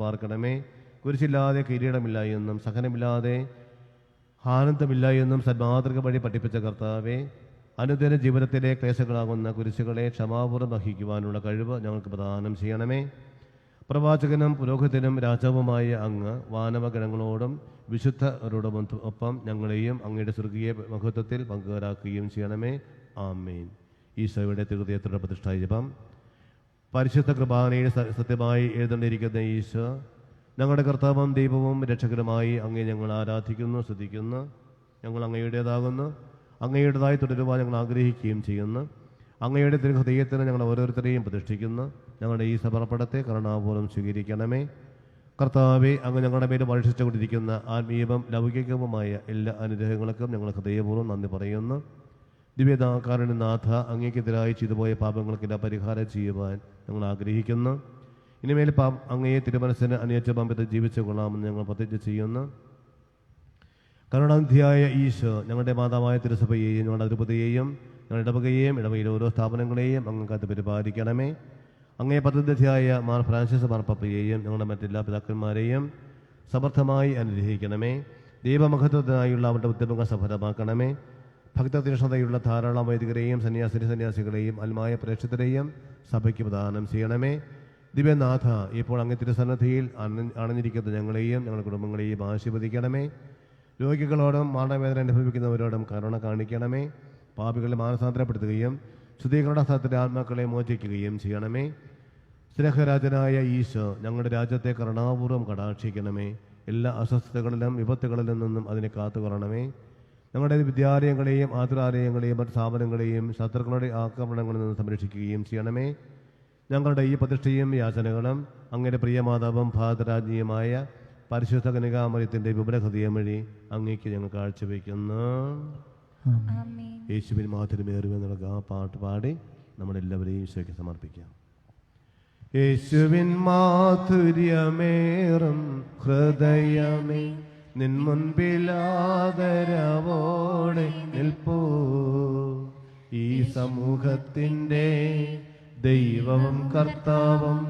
പാർക്കണമേ. കുരിശില്ലാതെ കിരീടമില്ല എന്നും സഹനമില്ലാതെ ആനന്ദമില്ല എന്നും സന്മാതൃക വഴി പഠിപ്പിച്ച കർത്താവെ, അനുദിന ജീവിതത്തിലെ ക്ലേശങ്ങളാകുന്ന കുരിശുകളെ ക്ഷമാപൂർവ്വം വഹിക്കുവാനുള്ള കഴിവ് ഞങ്ങൾക്ക് പ്രദാനം ചെയ്യണമേ. പ്രവാചകനും പുരോഹിതനും രാജാവുമായ അങ്ങ് വാനവഗണങ്ങളോടും വിശുദ്ധരോടും ഒപ്പം ഞങ്ങളെയും അങ്ങയുടെ സ്വർഗീയ മഹത്വത്തിൽ പങ്കുകാരാക്കുകയും ചെയ്യണമേ. ആമേൻ. ഈശോയുടെ തിരുഹൃദയത്തിലുള്ള പ്രതിഷ്ഠാ ജപം. പരിശുദ്ധ കൃപാനയിൽ സത്യമായി എഴുന്നള്ളിയിരിക്കുന്ന ഈശോ, ഞങ്ങളുടെ കർത്താവും ദൈവവും രക്ഷകരുമായി അങ്ങേ ഞങ്ങൾ ആരാധിക്കുന്നു, സ്തുതിക്കുന്നു. ഞങ്ങൾ അങ്ങയുടേതാകുന്നു, അങ്ങയുടേതായി തുടരുവാൻ ഞങ്ങൾ ആഗ്രഹിക്കുകയും ചെയ്യുന്നു. അങ്ങയുടെ തിരുഹൃദയത്തിന് ഞങ്ങൾ ഓരോരുത്തരെയും പ്രതിഷ്ഠിക്കുന്നു. ഞങ്ങളുടെ ഈ സമർപ്പണത്തെ കരുണാപൂർവ്വം സ്വീകരിക്കണമേ. കർത്താവെ, അങ്ങ് ഞങ്ങളുടെ മേൽ വർഷിച്ചുകൊണ്ടിരിക്കുന്ന ആത്മീയവും ലൗകികവുമായ എല്ലാ അനുഗ്രഹങ്ങൾക്കും ഞങ്ങൾ ഹൃദയപൂർവ്വം നന്ദി പറയുന്നു. ദിവ്യകാരുണ്യനാഥ, അങ്ങേക്കെതിരായി ചെയ്തുപോയ പാപങ്ങൾക്കെല്ലാം പരിഹാരം ചെയ്യുവാൻ ഞങ്ങൾ ആഗ്രഹിക്കുന്നു. ഇനിമേൽ അങ്ങയെ തിരുമനസ്സിന് അനുയോജ്യമാമ്പത്തിൽ ജീവിച്ചു കൊള്ളാമെന്ന് ഞങ്ങൾ പ്രതിജ്ഞ ചെയ്യുന്നു. കരുണാനിധിയായ ഈശോ, ഞങ്ങളുടെ മാതാവായ തിരുസഭയെയും ഞങ്ങളുടെ അധിപതിയെയും ഞങ്ങളുടെ ഇടവകയെയും ഇടവയിലെ ഓരോ സ്ഥാപനങ്ങളെയും അങ്ങ് പരിപാലിക്കണമേ. അങ്ങേ പദ്ധതിയായ മാർ ഫ്രാൻസിസ് മാർപ്പാപ്പയെയും ഞങ്ങളുടെ മറ്റെല്ലാ പിതാക്കന്മാരെയും സമർത്ഥമായി അനുഗ്രഹിക്കണമേ. ദൈവമഹത്വത്തിനായുള്ള അവരുടെ ഉദ്യമങ്ങൾ സഫലമാക്കണമേ. ഭക്തതീക്ഷ്ണതയുള്ള ധാരാളം വൈദികരെയും സന്യാസികളെയും അൽമായ പ്രേക്ഷിതരെയും സഭയ്ക്ക് പ്രദാനം ചെയ്യണമേ. ദിവ്യനാഥ, ഇപ്പോൾ അങ്ങ് തിരുസന്നിധിയിൽ അണഞ്ഞിരിക്കുന്ന ഞങ്ങളെയും ഞങ്ങളുടെ കുടുംബങ്ങളെയും ആശീർവദിക്കണമേ. രോഗികളോടും മരണവേദന അനുഭവിക്കുന്നവരോടും കരുണ കാണിക്കണമേ. പാപികളെ മാനസാന്തരപ്പെടുത്തുകയും ശുദ്ധീകരണ സ്ഥലത്തിൻ്റെ ആത്മാക്കളെ മോചിക്കുകയും ചെയ്യണമേ. സ്നേഹരാജനായ ഈശോ, ഞങ്ങളുടെ രാജ്യത്തെ കരുണാപൂർവ്വം കടാക്ഷിക്കണമേ. എല്ലാ അസ്വസ്ഥതകളിലും വിപത്തുകളിൽ നിന്നും അതിനെ കാത്തുകൊള്ളണമേ. ഞങ്ങളുടെ വിദ്യാലയങ്ങളെയും ആതുരാലയങ്ങളെയും മറ്റ് സ്ഥാപനങ്ങളെയും ശത്രുക്കളുടെ ആക്രമണങ്ങളിൽ നിന്ന് സംരക്ഷിക്കുകയും ചെയ്യണമേ. ഞങ്ങളുടെ ഈ പ്രതിഷ്ഠയും യാചനകളും അങ്ങയുടെ പ്രിയമാതാവും ഭാരതരാജ്ഞിയുമായ പരിശുദ്ധ കന്യകാമറിയത്തിൻ്റെ വിപുല ഹൃദയം വഴി അങ്ങേക്ക് ഞങ്ങൾ കാഴ്ചവെക്കുന്നു. യേശുവിൻ മാധുര്യമേറുമെന്നുള്ള ആ പാട്ട് പാടി നമ്മളെല്ലാവരെയും ഈശോയ്ക്ക് സമർപ്പിക്കാം. യേശുവിൻ മാധുര്യമേറും ഹൃദയമേ, നിൻ മുൻപിലാദരവോടെ നിൽപ്പൂ. ഈ സമൂഹത്തിൻ്റെ ദൈവവും കർത്താവും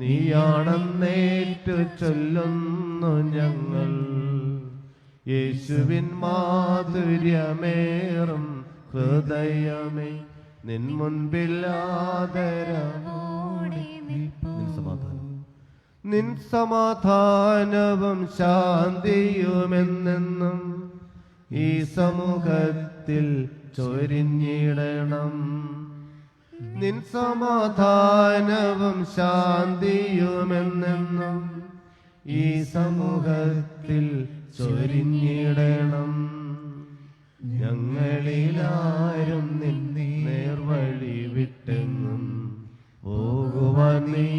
നീയാണെന്നേറ്റു ചൊല്ലുന്നു ഞങ്ങൾ. യേശുവിൻ മാധുര്യമേറും ഹൃദയമേ, നിൻ മുൻപിലാദരവോടെ നിൻ സമാധാനവും ശാന്തിയുമെന്നെന്നും ഈ സമൂഹത്തിൽ ചൊരിഞ്ഞിടണം. നിൻ സമാധാനവും ശാന്തിയുമെന്നെന്നും ഈ സമൂഹത്തിൽ ചൊരിഞ്ഞിടണം. ഞങ്ങളിലാരും നിൻ നേർവഴി വിട്ടെങ്ങും പോകുവാൻ നീ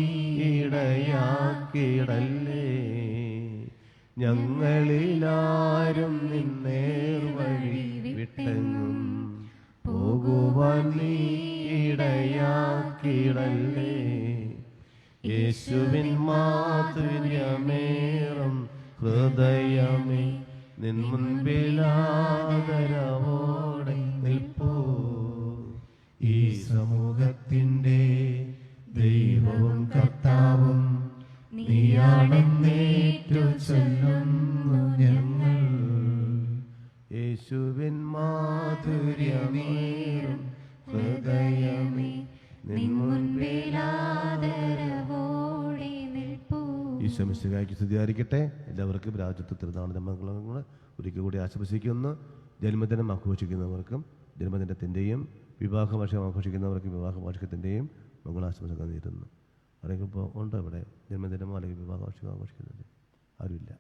ഇടയാക്കിടല്ലേ. ഞങ്ങളിലാരും നിൻ നേർവഴി വിട്ടെങ്ങും പോകുവാൻ നീ ഇടയാക്കിടല്ലേ. യേശുവിൻ മാധുര്യമേറും ഹൃദയമേ, നിൻ മുൻപിലാദരവോടെ നിൽപ്പൂ. ഈ സമൂഹത്തിൻ്റെ ദൈവവും കർത്താവും നീയാണെന്നേറ്റു ചൊല്ലുന്നു ഞങ്ങൾ. യേശുവിൻ മാധുര്യമേറും ഹൃദയമേ, നിൻ മുൻപിലാദരവോടെ നിൽപ്പൂ. ഈശോ മിശിഹായ്ക്ക് സ്തുതിയായിരിക്കട്ടെ. എല്ലാവർക്കും രാജ്യത്ത് തിരുനാളിന്റെ മംഗളങ്ങൾ ഒരിക്കൽ കൂടി ആശംസിക്കുന്നു. ജന്മദിനം ആഘോഷിക്കുന്നവർക്കും ജന്മദിനത്തിൻ്റെയും വിവാഹ വാർഷികം ആഘോഷിക്കുന്നവർക്കും വിവാഹ വാർഷികത്തിൻ്റെയും മംഗളാശംസകൾ നേരുന്നു. ആരെങ്കിലും ഇപ്പോൾ ഉണ്ടോ ഇവിടെ ജന്മദിനമോ അല്ലെങ്കിൽ വിവാഹ വാർഷികം ആഘോഷിക്കുന്നത്? ആരുമില്ല.